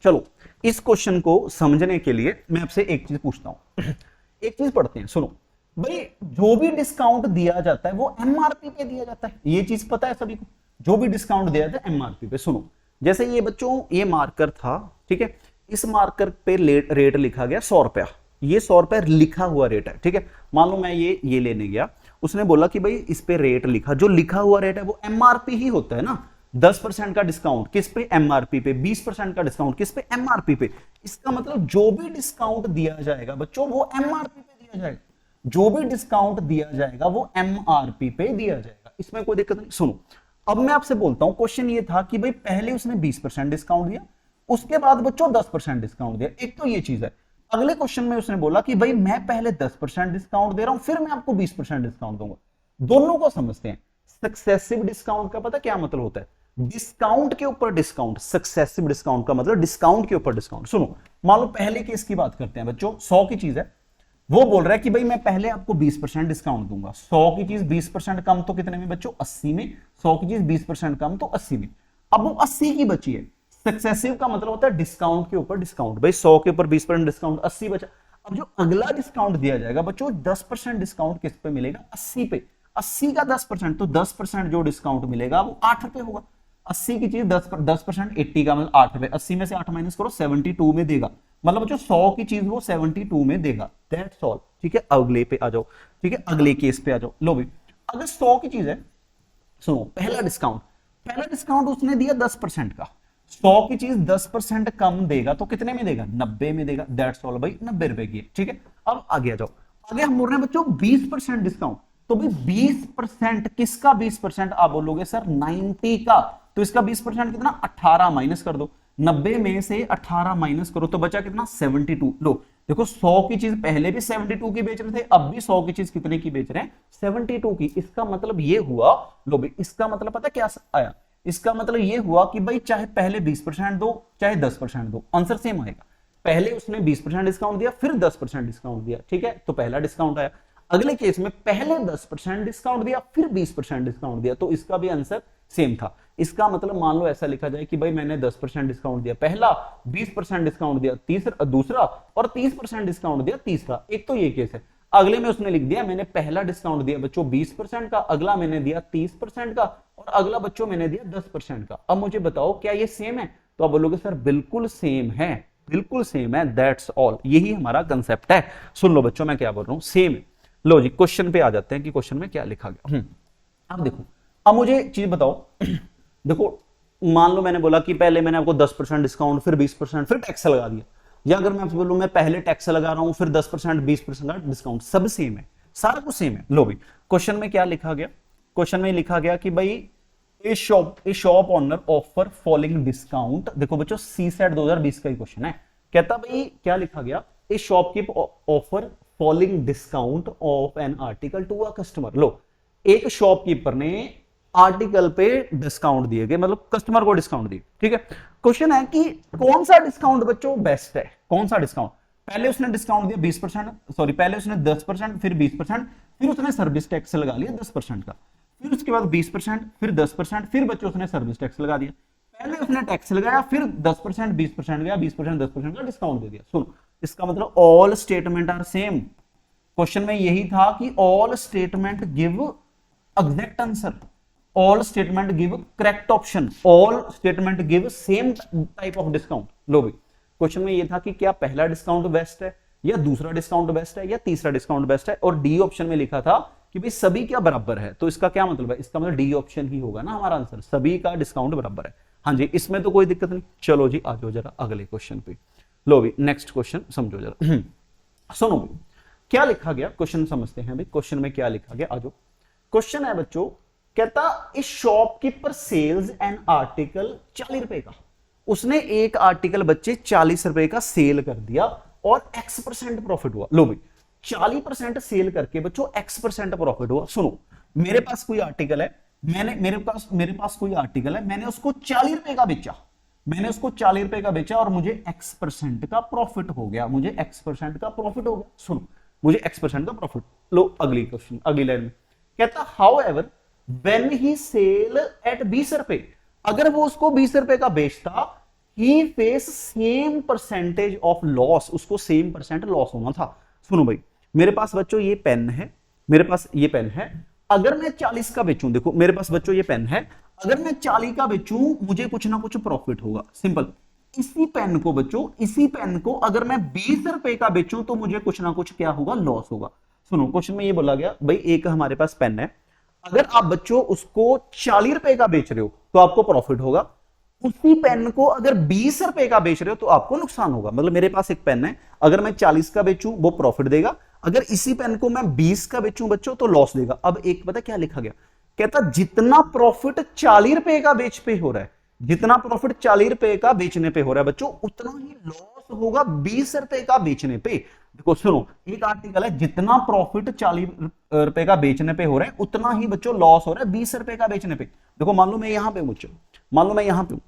चलो इस क्वेश्चन को समझने के लिए मैं आपसे एक चीज पूछता हूं। एक चीज पढ़ते हैं, सुनो भाई। जो भी डिस्काउंट दिया जाता है वो एमआरपी पे दिया जाता है, ये चीज पता है सभी को। जो भी डिस्काउंट दिया जाता है एमआरपी पे। सुनो जैसे ये बच्चों ये मार्कर था, ठीक है, इस मार्कर पे रेट लिखा गया 100 रुपया, ये 100 रुपया लिखा हुआ रेट है, ठीक है। मान लो मैं ये लेने गया, उसने बोला कि भाई इस पे रेट लिखा, जो लिखा हुआ रेट है वो एमआरपी ही होता है ना। 10% का डिस्काउंट किस पे? एमआरपी पे। 20% का डिस्काउंट किस पे? एमआरपी पे। इसका मतलब जो भी डिस्काउंट दिया जाएगा बच्चों वो एमआरपी पे दिया जाएगा, जो भी डिस्काउंट दिया जाएगा वो एमआरपी पे दिया जाएगा, इसमें कोई दिक्कत नहीं। सुनो अब मैं आपसे बोलता हूं, क्वेश्चन ये था कि भाई पहले उसने 20% डिस्काउंट दिया, उसके बाद बच्चों 10% डिस्काउंट दिया। एक तो ये चीज है। अगले क्वेश्चन में उसने बोला कि भाई मैं पहले 10% डिस्काउंट दे रहा हूं, फिर मैं आपको 20% डिस्काउंट दूंगा। दोनों को समझते हैं। सक्सेसिव डिस्काउंट का पता क्या मतलब होता है? डिस्काउंट के ऊपर डिस्काउंट। सक्सेसिव डिस्काउंट का मतलब डिस्काउंट के ऊपर डिस्काउंट। सुनो मान लो पहले केस की बात करते हैं बच्चों, 100 की चीज है, वो बोल रहा है कि भाई मैं पहले आपको 20% डिस्काउंट दूंगा। 100 की चीज 20% कम तो कितने में बच्चों? 80 में। 100 की चीज 20% कम तो 80 में। अब वो 80 की बची है। सक्सेसिव का मतलब होता है डिस्काउंट के ऊपर डिस्काउंट। भाई 100 के ऊपर 20% डिस्काउंट, 80 बचा। अब जो अगला डिस्काउंट दिया जाएगा बच्चों, 10% डिस्काउंट किस पे मिलेगा? 80 पे। 80 का 10%, तो 10% जो डिस्काउंट मिलेगा वो 8 रुपए होगा। 80 की चीज 10% 80 का मतलब 8 रुपए, 80 में से 8 माइनस करो 72 में देगा, मतलब बच्चों 100 की चीज वो 72 में देगा, दैट्स ऑल। ठीक है, अगले पे आ जाओ। ठीक है, अगले केस पे आ जाओ। लो भाई, अगर 100 की चीज है, सुनो, पहला डिस्काउंट उसने दिया 10% का, 100 की चीज 10% कम देगा तो कितने में देगा, 90 में देगा, दैट्स ऑल भाई, 90 रुपए की। ठीक है, अब आगे आ जाओ। आगे हम बोल रहे हैं बच्चों 20% डिस्काउंट, तो भाई 20% किसका 20%, आप बोलोगे सर 90 का, तो इसका 20% कितना, 18 माइनस कर दो, 90 में से 18 माइनस करो तो बचा कितना, 72। लो देखो 100 की चीज पहले भी 72 की बेच रहे थे, अब भी 100 की चीज कितने की बेच रहे हैं, 72 की। इसका मतलब ये हुआ, लो भाई इसका मतलब पता क्या आया, इसका मतलब ये हुआ कि भाई चाहे पहले 20% दो चाहे 10% दो, आंसर सेम आएगा। पहले उसने 20% डिस्काउंट दिया, फिर 10% डिस्काउंट दिया, ठीक है, तो पहला डिस्काउंट आया। अगले केस में पहले 10% डिस्काउंट दिया, फिर 20% डिस्काउंट दिया, तो इसका भी आंसर सेम था। इसका मतलब मान लो ऐसा लिखा जाए कि भाई मैंने 10% डिस्काउंट दिया पहला, 20% डिस्काउंट दिया दूसरा, और 30% डिस्काउंट दिया तीसरा। एक तो ये केस है। अगले में उसने लिख दिया मैंने पहला डिस्काउंट दिया बच्चों 20% का, अगला मैंने दिया 30% का, और अगला बच्चों मैंने दिया 10% का। अब मुझे बताओ क्या ये सेम है, तो आप बोलोगे सर बिल्कुल सेम है, बिल्कुल सेम है, दैट्स ऑल। यही हमारा कंसेप्ट है। सुन लो बच्चों मैं क्या बोल रहा हूं, सेम है। लो जी क्वेश्चन पे आ जाते हैं कि क्वेश्चन में क्या लिखा गया। अब देखो, अब मुझे चीज बताओ देखो, मान लो मैंने बोला कि पहले मैंने आपको 10% डिस्काउंट, फिर 20%, फिर टैक्स लगा दिया, या अगर मैं आपसे बोलूं मैं पहले टैक्स लगा रहा हूं फिर 10% 20% का डिस्काउंट, सब सेम है, सारा कुछ सेम है। लो भाई क्वेश्चन में क्या लिखा गया, क्वेश्चन में लिखा गया कि भाई ए shop owner offer following discount. देखो बच्चों सी सेट 2020 का ही क्वेश्चन है। कहता भाई क्या लिखा गया, a shopkeep offer following discount of an article to a customer. लो एक शॉपकीपर ने आर्टिकल पे डिस्काउंट दिए गए, मतलब कस्टमर को डिस्काउंट दिए, ठीक है। क्वेश्चन है कि कौन सा डिस्काउंट बच्चों बेस्ट है, कौन सा डिस्काउंट। पहले उसने डिस्काउंट दिया 20%, सॉरी पहले उसने 10%, फिर 20%, फिर उसने सर्विस टैक्स लगा लिया 10% का, फिर उसके बाद 20%, फिर 10%, फिर बच्चों उसने सर्विस टैक्स लगा दिया। पहले उसने टैक्स लगाया, फिर 10% 20% गया, 20% 10% का डिस्काउंट दे दिया। सुनो, इसका मतलब all statement are same. Question में यही था कि all statement give exact answer, all statement give correct option, all statement give same type of discount. लो भाई क्वेश्चन में यह था कि क्या पहला डिस्काउंट बेस्ट है, या दूसरा डिस्काउंट बेस्ट है, या तीसरा डिस्काउंट बेस्ट है, और डी ऑप्शन में लिखा था कि भाई सभी क्या बराबर है। तो इसका क्या मतलब है, इसका मतलब डी ऑप्शन ही होगा ना हमारा आंसर, सभी का डिस्काउंट बराबर है। हाँ जी, इसमें तो कोई दिक्कत नहीं। चलो जी आ जाओ जरा अगले क्वेश्चन पे। लो भी नेक्स्ट क्वेश्चन समझो जरा। सुनो भी क्या लिखा गया, क्वेश्चन समझते हैं भाई। क्वेश्चन में क्या लिखा गया, आ जाओ। क्वेश्चन है बच्चों, कहता इस शॉपकीपर सेल्स एन आर्टिकल 40 रुपए का। उसने एक आर्टिकल बच्चे 40 रुपए का सेल कर दिया और X% प्रॉफिट हुआ। लो भाई 40% सेल करके बच्चों X% प्रॉफिट हुआ। सुनो, मेरे पास कोई आर्टिकल है, मेरे पास कोई आर्टिकल है, मैंने उसको 40 रुपए का बेचा, मैंने उसको 40 रुपए का बेचा और मुझे X% का प्रॉफिट हो गया, मुझे X% का प्रॉफिट हो गया। सुनो, मुझे X% का प्रॉफिट। लो अगली क्वेश्चन, अगली लाइन में कहता however when he sell at 20 रुपए, अगर वो उसको 20 रुपए का बेचता, he face same percentage of loss, उसको सेम परसेंट लॉस होना था। सुनो भाई, मेरे पास बच्चों ये पेन है, मेरे पास ये पेन है, अगर मैं 40 का बेचूं, देखो मेरे पास बच्चों ये पेन है, अगर मैं 40 का बेचूं मुझे कुछ ना कुछ प्रॉफिट होगा, सिंपल। इसी पेन को बच्चों, इसी पेन को अगर मैं 20 रुपए का बेचूं तो मुझे कुछ ना कुछ क्या होगा, लॉस होगा। सुनो, क्वेश्चन में ये बोला गया भाई एक हमारे पास पेन है, अगर आप बच्चों उसको 40 रुपए का बेच रहे हो तो आपको प्रॉफिट होगा, उसी पेन को अगर 20 रुपए का बेच रहे हो तो आपको नुकसान होगा। मतलब मेरे पास एक पेन है, अगर मैं 40 का बेचूं वो प्रॉफिट देगा, अगर इसी पेन को मैं 20 का बेचूं बच्चों तो लॉस देगा। अब एक पता क्या लिखा गया, कहता जितना प्रॉफिट 40 रुपए का बेच पे हो रहा है, जितना प्रॉफिट 40 रुपए का बेचने पे हो रहा है बच्चों, उतना ही लॉस होगा 20 रुपए का बेचने पे। देखो सुनो, एक आर्टिकल है, जितना प्रॉफिट 40 रुपए का बेचने पे हो रहा है उतना ही बच्चों लॉस हो रहा है 20 रुपए का बेचने पे। देखो मान लो मैं यहां पे बच्चों, मान लो मैं यहां पे हूं,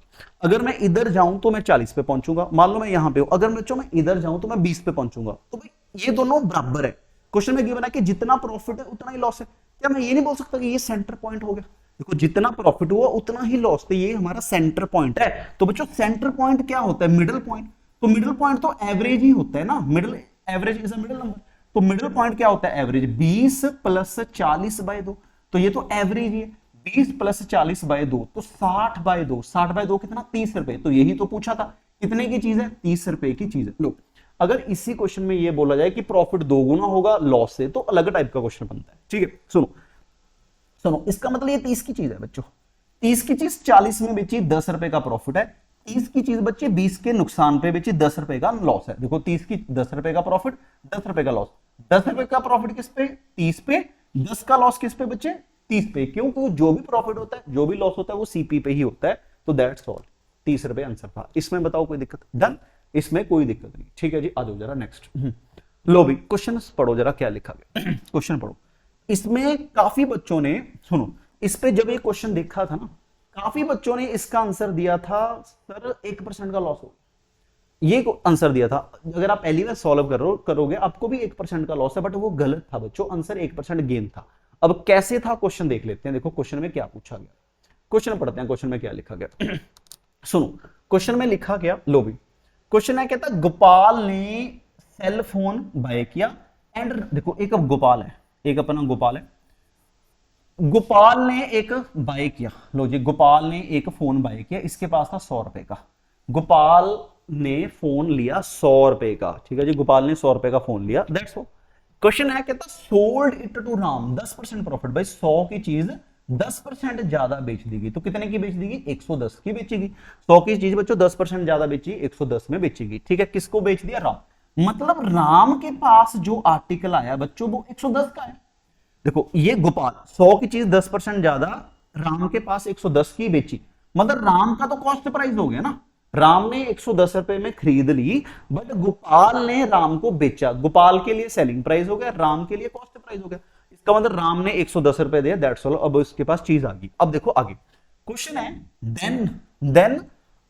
अगर मैं इधर जाऊं तो मैं 40 पे पहुंचूंगा, मान लो मैं यहां पे हूं, अगर बच्चों मैं इधर जाऊं तो मैं 20 पे पहुंचूंगा, तो भाई ये दोनों बराबर है। क्वेश्चन में गिवन है कि जितना प्रॉफिट है उतना ही लॉस है, क्या मैं ये नहीं बोल सकता कि ये सेंटर पॉइंट हो गया। देखो जितना प्रॉफिट हुआ उतना ही लॉस, तो ये हमारा सेंटर पॉइंट है। तो बच्चों सेंटर पॉइंट क्या होता है, मिडिल पॉइंट। तो मिडिल पॉइंट तो एवरेज ही होता है ना, middle average is a middle number. तो मिडिल पॉइंट क्या होता है, एवरेज 20 + 40/2, तो ये तो एवरेज ही है। 20 प्लस 40 बाय 2 तो 60 बाय 2, 60 बाय 2 कितना 30 रुपए। तो यही तो पूछा था, कितने की चीज है 30 रुपए की चीज है। लो अगर इसी क्वेश्चन में ये बोला जाए कि प्रॉफिट 2 गुना होगा लॉस से, तो अलग टाइप का क्वेश्चन बनता है। ठीक है, सुनो सुनो, इसका मतलब ये 30 की चीज है बच्चों, 30 की चीज 40 में बेची 10 रुपए का प्रॉफिट है, 30 की चीज बच्चे 20 के नुकसान पे बेची 10 रुपए का लॉस है। देखो 30 की 10 रुपए का प्रॉफिट, 10 रुपए का लॉस, 10 रुपए का प्रॉफिट किस पे 30 पे, 10 का लॉस किस पे बच्चे 30 पे, क्योंकि जो भी प्रॉफिट होता है जो भी लॉस होता है वो सीपी पे ही होता है। तो दैट्स ऑल, 30 रुपए आंसर था। इसमें बताओ कोई दिक्कत? डन, इसमें कोई दिक्कत नहीं। ठीक है जी, आ जाओ जरा नेक्स्ट। लो भी क्वेश्चन पढ़ो जरा, क्या लिखा गया क्वेश्चन पढ़ो। इसमें काफी बच्चों ने, सुनो, इस पे जब ये क्वेश्चन देखा था ना, काफी बच्चों ने इसका आंसर दिया था सर 1% का लॉस हो, ये आंसर दिया था। अगर आप पहली बार सॉल्व करोगे आपको भी 1% का लॉस है, बट वो गलत था बच्चों, आंसर 1% गेन था। अब कैसे था क्वेश्चन देख लेते हैं। देखो क्वेश्चन में क्या पूछा गया, क्वेश्चन पढ़ते हैं, क्वेश्चन में क्या लिखा गया सुनो, क्वेश्चन में लिखा गया, लो भी क्वेश्चन है, कहता गोपाल ने सेल फोन बाय किया एंड, देखो एक अब गोपाल है, एक अपना गोपाल है, गोपाल ने एक बाय किया। लो जी, गोपाल ने एक फोन बाय किया, इसके पास था 100 रुपए का, गोपाल ने फोन लिया 100 रुपए का। ठीक है जी, गोपाल ने 100 रुपए का फोन लिया, दैट्स ऑल। क्वेश्चन है, कहता sold it to Ram 10% profit. भाई 100 की चीज 10% ज्यादा बेच देगी, तो कितने की बेच देगी 110 की बेचेगी। 100 की चीज बच्चों 10% ज्यादा बेची, 110 में बेचेगी। ठीक है, किसको बेच दिया? राम। मतलब राम के पास जो आर्टिकल आया बच्चों वो 110 का है। देखो ये गोपाल 100 की चीज 10% ज्यादा राम के पास 110 की बेची, मतलब राम का तो कॉस्ट प्राइस हो गया ना, राम ने 110 रुपए में खरीद ली, बट गोपाल ने राम को बेचा, गोपाल के लिए सेलिंग प्राइस हो गया, राम के लिए कॉस्ट प्राइस हो गया। इसका मतलब राम ने 110 रुपए दिया, दैट्स ऑल। अब उसके पास चीज आ गई। अब देखो आगे क्वेश्चन है, then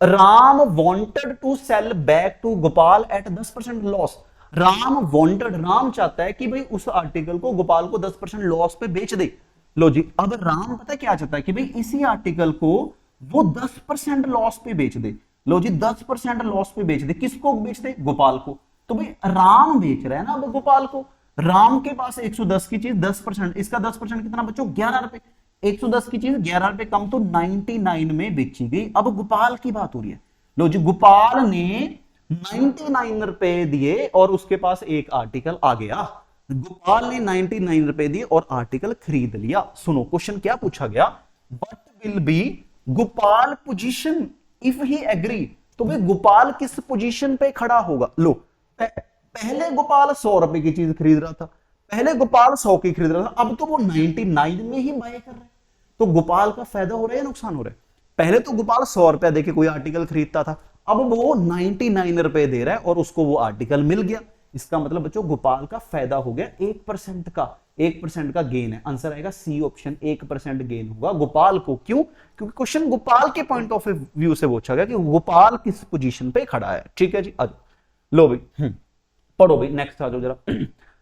Ram wanted to sell back to Gopal at 10% loss. Ram wanted, Ram चाहता है कि भाई उस आर्टिकल को गोपाल को 10% लॉस पे बेच दे। लो जी, अब राम पता क्या चाहता है कि भाई इसी आर्टिकल को वो 10% लॉस पे बेच दे। लो जी, 10% लॉस पे बेच दे, किसको बेच दे? गोपाल को। तो भाई राम बेच रहा है ना अब गोपाल को, राम के पास 110 की चीज 10%, इसका 10% कितना बच्चों 11 रुपए, 110 की चीज 11 रुपए कम तो 99 में बेची गई। अब गोपाल की बात हो रही है। लो जी, गोपाल ने 99 रुपए दिए और उसके पास एक आर्टिकल आ गया, गोपाल ने 99 रुपए दिए और आर्टिकल खरीद लिया। सुनो क्वेश्चन क्या पूछा गया, what will be Gopal position if he agree. तो भाई गोपाल किस पोजीशन पे खड़ा होगा? लो पहले गोपाल 100 रुपए की चीज खरीद रहा था, पहले गोपाल 100 की खरीद रहा था, अब तो वो 99 में ही बाय कर रहा है। तो गोपाल का फायदा हो रहा है या नुकसान हो रहा है? पहले तो गोपाल 100 रुपया देके कोई आर्टिकल खरीदता था, अब वो 99 रुपए दे रहा है और उसको वो आर्टिकल मिल गया। इसका मतलब बच्चों गोपाल का फायदा हो गया 1% का, 1% का गेन है। आंसर आएगा सी ऑप्शन, 1% गेन होगा गोपाल को। क्यों? क्योंकि क्वेश्चन गोपाल के पॉइंट ऑफ व्यू से पूछा गया कि गोपाल किस पोजीशन पे खड़ा है। ठीक है जी, आ जाओ। लो भाई पढ़ो भाई, नेक्स्ट आ जाओ जरा।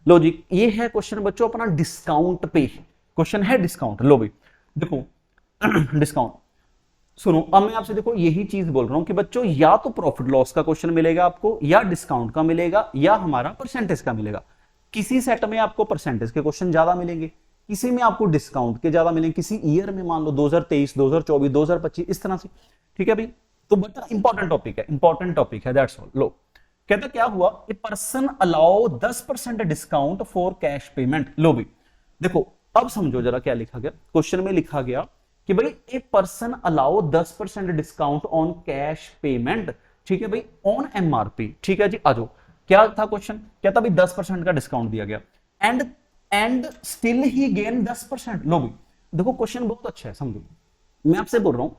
लो जी, ये है क्वेश्चन बच्चों अपना डिस्काउंट पे, क्वेश्चन है डिस्काउंट। लो भाई देखो डिस्काउंट, सुनो अब मैं आपसे देखो यही चीज बोल रहा हूं कि बच्चों या तो प्रॉफिट लॉस का क्वेश्चन मिलेगा आपको, या डिस्काउंट का मिलेगा, या हमारा परसेंटेज का मिलेगा। किसी सेट में आपको परसेंटेज के क्वेश्चन ज्यादा मिलेंगे, किसी में आपको डिस्काउंट के ज्यादा मिलेंगे, किसी ईयर में मान लो 2023, 2024, 2025 इस तरह से। ठीक है भाई, तो बट इंपॉर्टेंट टॉपिक है, इंपॉर्टेंट टॉपिक है, दैट्स ऑल। लो कहता क्या हुआ, a person allow 10% discount for cash payment. लो भाई देखो अब समझो जरा क्या लिखा गया, क्वेश्चन में लिखा गया कि भाई a person allow 10% discount on cash payment. ठीक है भाई, ऑन एमआरपी। ठीक है जी, आ जाओ। क्या था क्वेश्चन, क्या था भाई 10% का डिस्काउंट दिया गया एंड स्टिल ही गेन 10%। लो भाई देखो क्वेश्चन बहुत अच्छा है, समझो। मैं आपसे बोल रहा हूं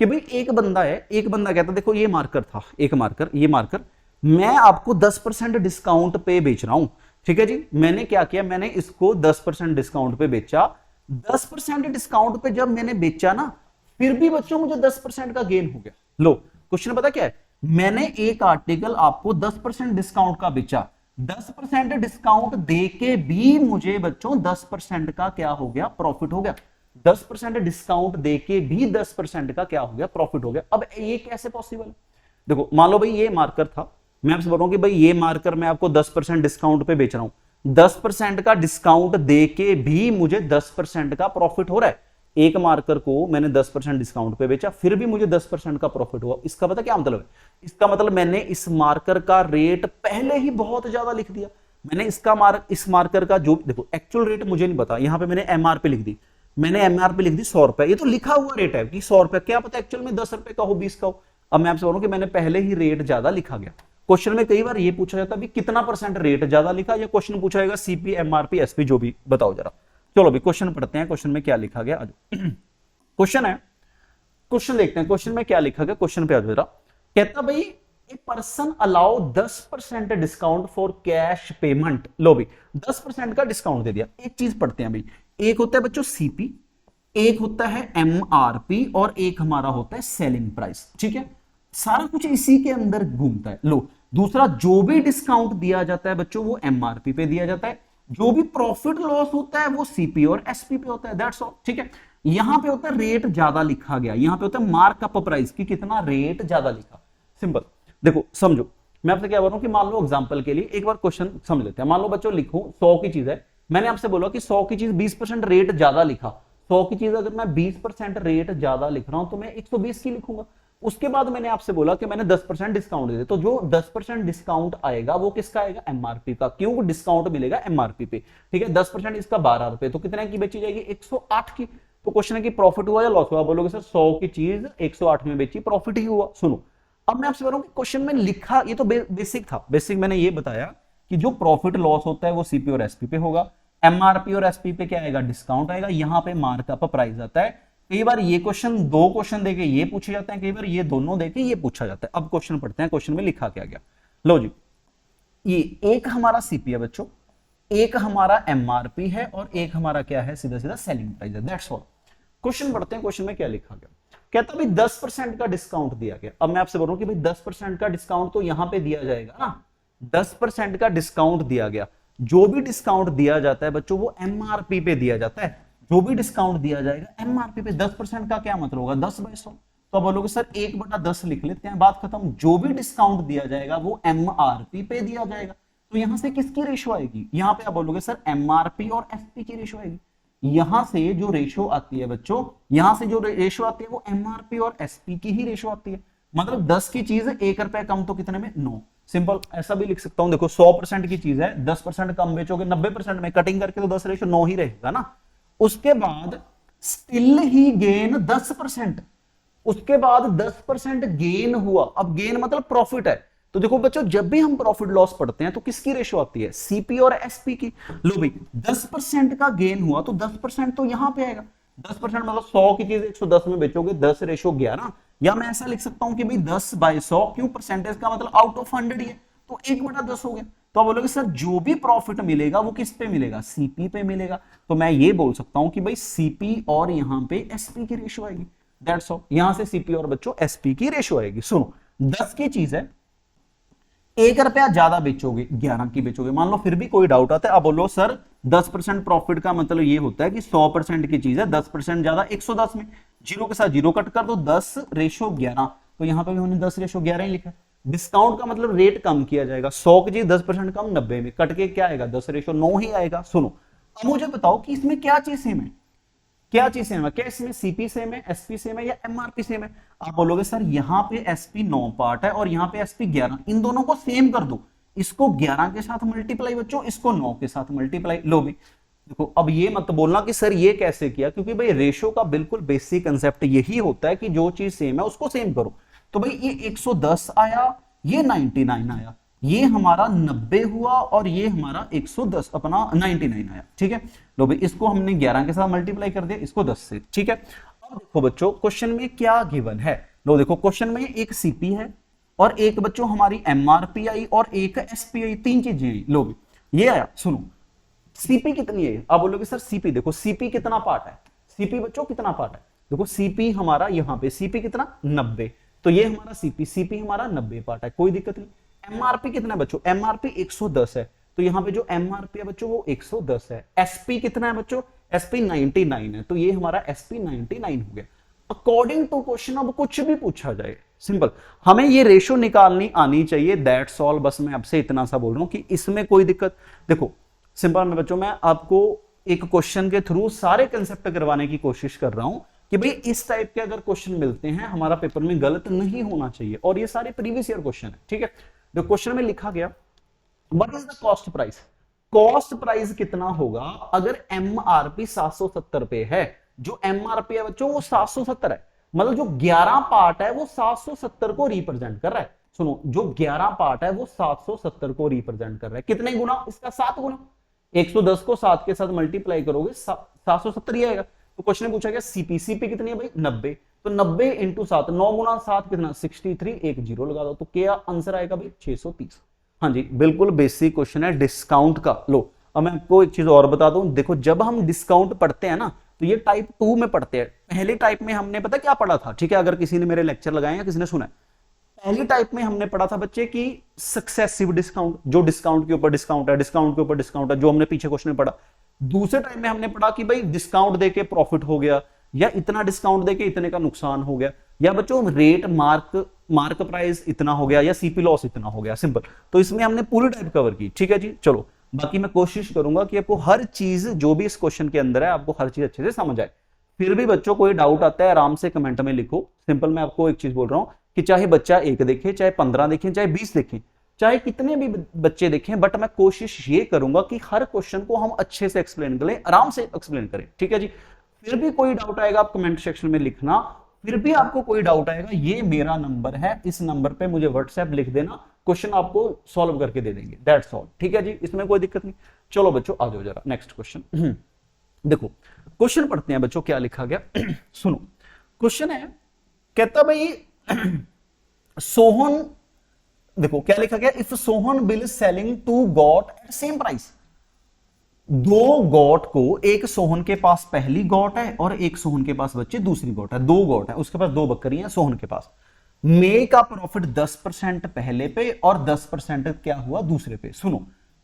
कि भाई एक बंदा है, एक बंदा कहता देखो ये मार्कर था, एक मार्कर, ये मार्कर मैं आपको 10% डिस्काउंट पे बेच रहा हूं। ठीक है जी, मैंने क्या किया, मैंने इसको 10% डिस्काउंट पे बेचा। 10% डिस्काउंट पे जब मैंने बेचा ना, फिर भी बच्चों मुझे 10% का गेन हो गया। लो क्वेश्चन पता क्या है, मैंने एक आर्टिकल आपको 10% डिस्काउंट का बेचा, 10% डिस्काउंट देके भी मुझे बच्चों 10% का क्या हो गया, प्रॉफिट हो गया। 10% डिस्काउंट देके भी 10% का क्या हो गया, प्रॉफिट हो गया। अब ये कैसे पॉसिबल है? देखो मान लो भाई ये मार्कर था, मैं आपसे बोल रहा हूं कि भाई ये मार्कर मैं आपको 10% डिस्काउंट पे बेच रहा हूं, 10% का डिस्काउंट देके भी मुझे 10% का प्रॉफिट हो रहा है। एक मार्कर को मैंने 10% डिस्काउंट पे बेचा, फिर भी मुझे 10% का प्रॉफिट हुआ। इसका पता क्या मतलब है? इसका मतलब मैंने इस मार्कर का रेट पहले ही बहुत ज्यादा लिख दिया। मैंने इस मार्कर का जो देखो एक्चुअल रेट मुझे नहीं पता, यहां पे मैंने एमआरपी लिख दी, मैंने एमआरपी लिख दी 100 रुपए, ये तो लिखा हुआ रेट है कि 100 रुपए, क्या पता एक्चुअल में 10 रुपए का हो, 20 का हो। अब मैं आपसे बोलूं कि मैंने पहले ही रेट ज्यादा लिखा गया। क्वेश्चन में कई बार ये पूछा जाता है कितना % रेट ज्यादा लिखा, या क्वेश्चन पूछा जाएगा सीपी एमआरपी एसपी जो भी, बताओ जरा। चलो अभी क्वेश्चन पढ़ते हैं, क्वेश्चन में क्या लिखा गया। क्वेश्चन है, क्वेश्चन देखते हैं क्वेश्चन में क्या लिखा गया। क्वेश्चन पे आ जरा, कहता भाई a person allow 10% discount for cash payment. लो भाई 10% का डिस्काउंट दे दिया। एक चीज पढ़ते हैं भाई, एक होता है बच्चों सीपी, एक होता है एमआरपी, और एक हमारा होता है सेलिंग प्राइस। ठीक है, सारा कुछ इसी के अंदर घूमता है। लो दूसरा, जो भी डिस्काउंट दिया जाता है बच्चों वो एमआरपी पे दिया जाता है, जो भी प्रॉफिट लॉस होता है वो सीपी और एसपी पे होता है, दैट्स ऑल। ठीक है, यहां पे होता है रेट ज्यादा लिखा गया, यहां पे होता है मार्कअप प्राइस की कितना रेट ज्यादा लिखा। सिंपल, देखो समझो मैं आपसे क्या बोल रहा हूं कि मान लो एग्जांपल के लिए एक बार क्वेश्चन समझ लेते हैं। मान लो बच्चों लिखूं 100 की चीज है, मैंने आपसे बोला कि 100 की चीज 20% रेट ज्यादा लिखा, 100 की चीज अगर मैं 20% रेट ज्यादा लिख रहा हूं तो मैं 120 की लिखूंगा। उसके बाद मैंने आपसे बोला कि मैंने 10% डिस्काउंट दे दे, तो जो 10% डिस्काउंट आएगा वो किसका आएगा? एमआरपी का। क्यों? डिस्काउंट मिलेगा एमआरपी पे। ठीक है, 10% इसका 12 रुपए, तो कितने की बेची जाएगी? 108 की। तो क्वेश्चन है कि प्रॉफिट हुआ या लॉस हुआ? बोलोगे सर 100 की चीज 108 में बेची, प्रॉफिट ही हुआ। सुनो, अब मैं आपसे बोल रहा हूं कि क्वेश्चन में लिखा ये तो बेसिक था, बेसिक मैंने ये बताया कि जो प्रॉफिट लॉस होता है वो सीपी और एसपी पे होगा, एमआरपी और एसपी पे क्या आएगा? डिस्काउंट आएगा। यहां पे मार्कअप प्राइस आता है। कई बार ये क्वेश्चन दो क्वेश्चन देके ये पूछे जाते हैं, कई बार ये दोनों देके ये पूछा जाता है। अब क्वेश्चन पढ़ते हैं, क्वेश्चन में लिखा क्या गया। लो जी, ये एक हमारा सीपी है बच्चों, एक हमारा एमआरपी है, और एक हमारा क्या है? सीधा सीधा सेलिंग प्राइस है, दैट्स ऑल। क्वेश्चन पढ़ते हैं, क्वेश्चन में क्या लिखा गया। कहता भाई 10% का डिस्काउंट दिया गया। अब मैं आपसे बोल रहा हूं कि भाई 10% का डिस्काउंट तो यहां पे दिया जाएगा ना, 10% का डिस्काउंट दिया गया। जो भी डिस्काउंट दिया जाता है बच्चों वो एमआरपी पे दिया जाता है, जो भी डिस्काउंट दिया जाएगा एमआरपी पे। 10% का क्या मतलब होगा? 10/100। तो बोलोगे सर 1/10 लिख लेते हैं, बात खत्म। जो भी डिस्काउंट दिया जाएगा वो एमआरपी पे दिया जाएगा। तो यहां से किसकी रेशो आएगी? यहां पे आप बोलोगे सर एमआरपी और एसपी की रेशो आएगी। यहां से जो रेशो आती है बच्चों, यहां से जो रेशो आती है वो एमआरपी और एसपी की ही रेशो आती है। मतलब 10 की चीज 1 रुपए कम तो कितने में? 9। सिंपल, ऐसा भी लिख सकता हूं, देखो 100% की चीज है, 10% कम बेचोगे 90% में, कटिंग करके तो 10/9 ही रहेगा ना। उसके बाद स्टिल ही गेन 10%, उसके बाद 10% गेन हुआ। अब गेन मतलब प्रॉफिट है। तो देखो बच्चों, जब भी हम प्रॉफिट लॉस पढ़ते हैं तो किसकी रेशो आती है? सीपी और एसपी की। लो भाई 10% का गेन हुआ तो 10% तो यहां पे आएगा। 10% मतलब 100 की चीज 110 में बेचोगे, 10/11। या मैं ऐसा लिख सकता हूं कि भाई 10/100, क्यों? परसेंटेज का मतलब आउट ऑफ 100 ही है, तो 1/10 हो गया। तो आप बोलोगे सर जो भी प्रॉफिट मिलेगा वो किस पे मिलेगा? सीपी पे मिलेगा। तो मैं ये बोल सकता हूं कि भाई सीपी और यहां पे एसपी की रेशो आएगी, दैट्स ऑल। यहां से सीपी और बच्चों एसपी की रेशो आएगी। सुनो, 10 की चीज है, 1 रुपया ज्यादा बेचोगे, 11 की बेचोगे, मान लो फिर भी कोई डाउट आता है। अब बोलो सर 10% प्रॉफिट का मतलब ये होता है कि 100% की चीज है, 10% ज्यादा 110 में, जीरो के साथ जीरो कट कर दो, 10/11। तो यहां पे भी हमने 10/11 ही लिखा। डिस्काउंट का मतलब रेट कम किया जाएगा, 100 की चीज 10% कम, 90 में कट के क्या आएगा? 10/9 ही आएगा। सुनो, अब मुझे बताओ कि इसमें क्या चीज सेम है? क्या चीज सेम है? क्या इसमें सीपी सेम है, एसपी सेम है, या एमआरपी सेम है? आप बोलोगे सर यहाँ पे एसपी 9 पार्ट है और यहाँ पे एसपी 11, इन दोनों को सेम कर दो। इसको 11 के साथ मल्टीप्लाई बच्चों, इसको 9 के साथ मल्टीप्लाई। लो भी देखो, अब ये मत बोलना कि सर ये कैसे किया, क्योंकि भाई रेशो का बिल्कुल बेसिक कंसेप्ट यही होता है कि जो चीज सेम है उसको सेम करो। तो भाई ये 110 आया, ये 99 आया, ये हमारा 90 हुआ, और ये हमारा 110 अपना 99 आया। ठीक है, लो भाई इसको हमने 11 के साथ मल्टीप्लाई कर दिया, इसको 10 से। ठीक है, अब देखो बच्चों क्वेश्चन में क्या गिवन है। लो देखो क्वेश्चन में एक सीपी है और एक बच्चों हमारी एमआरपी आई और एक एसपी आई, 3 चीजें आई। लो भाई ये आया। सुनो, सीपी कितनी है? आप बोलोगे सर सीपी, देखो सीपी कितना पार्ट है? सीपी बच्चों कितना पार्ट है? देखो सीपी हमारा यहाँ पे सीपी कितना? 90। तो ये हमारा सीपी, सीपी हमारा 90 पार्ट है, कोई दिक्कत नहीं। एमआरपी कितना है बच्चों? एमआरपी 110 है, तो यहाँ पे जो एमआरपी है बच्चों वो 110 है। एसपी कितना है बच्चों? एसपी 99 है, तो ये हमारा एसपी 99 हो गया। अकॉर्डिंग टू क्वेश्चन अब कुछ भी पूछा जाए, सिंपल हमें ये रेशो निकालनी आनी चाहिए, दैट्स ऑल। बस मैं आपसे इतना सा बोल रहा हूं कि इसमें कोई दिक्कत। देखो सिंपल में बच्चों, मैं आपको एक क्वेश्चन के थ्रू सारे कंसेप्ट करवाने की कोशिश कर रहा हूं कि भाई इस टाइप के अगर क्वेश्चन मिलते हैं हमारा पेपर में गलत नहीं होना चाहिए, और ये सारे प्रीवियस ईयर क्वेश्चन है। ठीक है, जो क्वेश्चन में लिखा गया what is the cost price, cost price कितना होगा अगर एमआरपी 770 पे है। जो एमआरपी है बच्चों वो 770 है, मतलब जो 11 पार्ट है वो 770 को रिप्रेजेंट कर रहा है। सुनो, जो 11 पार्ट है वो 770 को रिप्रेजेंट कर रहा है। कितने गुना, इसका 7 गुना। 110 को 7 के साथ मल्टीप्लाई करोगे 770 ही आएगा। तो क्वेश्चन में पूछा गया सीपी कितनी है भाई 90, तो 90 इंटू 7, 9 गुना 7 कितना 63, एक जीरो लगा दो, तो क्या आंसर आएगा भाई 630। हाँ जी, बिल्कुल बेसिक क्वेश्चन है डिस्काउंट का। लो अब मैं आपको एक चीज और बता दूं, देखो जब हम डिस्काउंट पढ़ते हैं ना तो ये टाइप 2 में पढ़ते हैं। पहले टाइप में हमने पता क्या पढ़ा था, ठीक है, अगर किसी ने मेरे लेक्चर लगाए या किसी ने सुना है, पहली टाइप में हमने पढ़ा था बच्चे की सक्सेसिव डिस्काउंट, जो डिस्काउंट के ऊपर डिस्काउंट है, डिस्काउंट के ऊपर डिस्काउंट है, जो हमने पीछे क्वेश्चन में पढ़ा। दूसरे टाइम में हमने पढ़ा कि भाई डिस्काउंट देके प्रॉफिट हो गया, या इतना डिस्काउंट देके इतने का नुकसान हो गया, या बच्चों रेट मार्क प्राइस इतना हो गया, या सीपी लॉस इतना हो गया, सिंपल। तो इसमें हमने पूरी टाइप कवर की। ठीक है जी, चलो बाकी मैं कोशिश करूंगा कि आपको हर चीज जो भी इस क्वेश्चन के अंदर है आपको हर चीज अच्छे से समझ आए। फिर भी बच्चों कोई डाउट आता है आराम से कमेंट में लिखो। सिंपल मैं आपको एक चीज बोल रहा हूं कि चाहे बच्चा 1 देखे, चाहे 15 देखें, चाहे 20 देखें, चाहे कितने भी बच्चे देखें, बट मैं कोशिश ये करूंगा कि हर क्वेश्चन को हम अच्छे से एक्सप्लेन करें, आराम से एक्सप्लेन करें। ठीक है जी, फिर भी कोई डाउट आएगा आप कमेंट सेक्शन में लिखना। फिर भी आपको कोई डाउट आएगा, ये मेरा नंबर है, इस नंबर पे मुझे व्हाट्सएप लिख देना, क्वेश्चन आपको सॉल्व करके दे देंगे, दैट्स ऑल। ठीक है जी, इसमें कोई दिक्कत नहीं। चलो बच्चों आ जाओ जरा नेक्स्ट क्वेश्चन। देखो क्वेश्चन पढ़ते हैं बच्चों, क्या लिखा गया सुनो। क्वेश्चन है, कहता भाई सोहन, देखो क्या लिखा गया, if Sohan will selling 2 goat at same price. 2 goat को, एक सोहन के पास पहली गॉट है और एक सोहन के पास बच्चे दूसरी गॉट है, 2 गॉट है, उसके पास 2 बकरियां सोहन के पास। मे का प्रॉफिट 10% पहले पे और 10% क्या हुआ दूसरे पे। सुनो,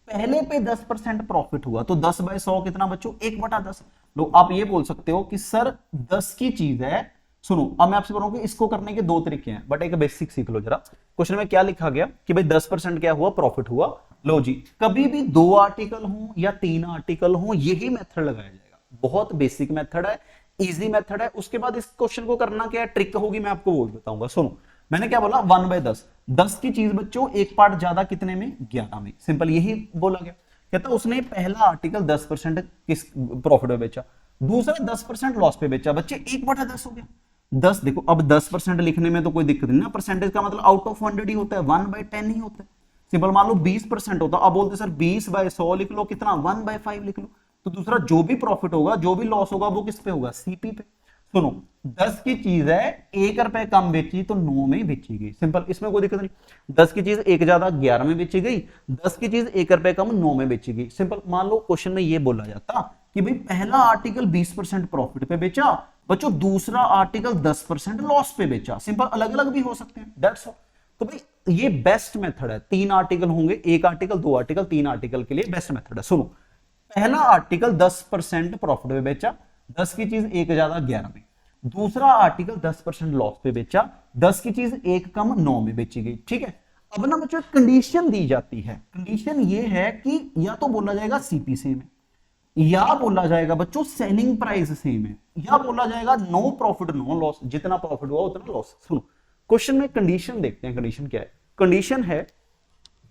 पहले पे 10% प्रॉफिट हुआ तो 10/100 कितना बच्चों 1/10। लो आप ये बोल सकते हो कि सर 10 की चीज है। सुनो अब मैं आपसे बोलूंगा इसको करने के 2 तरीके हैं, बट एक बेसिक सीख लो जरा। क्वेश्चन में क्या लिखा गया कि भाई 10% क्या हुआ प्रॉफिट हुआ। लो जी, कभी भी 2 आर्टिकल हो या 3 आर्टिकल हो यही मेथड लगाया जाएगा। बहुत बेसिक मेथड है, इजी मेथड है। उसके बाद इस क्वेश्चन को करना क्या है, ट्रिक होगी, मैं आपको वो बताऊंगा। सुनो मैंने क्या बोला 1/10, 10 की चीज बच्चों एक पार्ट ज्यादा कितने में 11 में, सिंपल यही बोला गया। कहता उसने पहला आर्टिकल 10% किस प्रॉफिट में बेचा, दूसरा 10% लॉस पे बेचा, बच्चे 1/10 हो गया। 10 देखो अब 10% लिखने में तो कोई दिक्कत नहीं ना, परसेंटेज का मतलब आउट ऑफ 100 ही होता है, 1/10 ही होता है। सिंपल मान लो 20% होता, अब बोलते सर 20/100 लिख लो, कितना 1/5 लिख लो। तो दूसरा जो भी प्रॉफिट होगा, जो भी लॉस होगा वो किस पे होगा, सीपी पे। सुनो 10 की चीज है 1 रुपए कम बेची तो 9 में बेची गई, सिंपल, इसमें कोई दिक्कत नहीं। 10 की चीज 1 ज्यादा 11 में बेची गई, 10 की चीज 1 रुपए कम 9 में बेची गई, सिंपल। मान लो क्वेश्चन में ये बोला जाता कि भाई पहला आर्टिकल 20% प्रॉफिट पे बेचा बच्चों, दूसरा आर्टिकल 10% लॉस पे बेचा, सिंपल, अलग अलग भी हो सकते हैं, दैट्स ऑल। तो भाई ये बेस्ट मेथड है। 3 आर्टिकल होंगे, 1 आर्टिकल 2 आर्टिकल 3 आर्टिकल के लिए बेस्ट मेथड है। सुनो पहला आर्टिकल 10% प्रॉफिट पे बेचा, 10 की चीज 1 ज्यादा 11 में, दूसरा आर्टिकल 10% लॉस पे बेचा, 10 की चीज 1 कम 9 में बेची गई। ठीक है, अब ना बच्चों कंडीशन दी जाती है। कंडीशन ये है कि या तो बोला जाएगा सीपी सेम है, या बोला जाएगा बच्चों सेलिंग प्राइस सेम है, या बोला जाएगा नो प्रॉफिट नो लॉस, जितना प्रॉफिट हुआ उतना लॉस। सुनो क्वेश्चन में कंडीशन देखते हैं, कंडीशन क्या है। कंडीशन है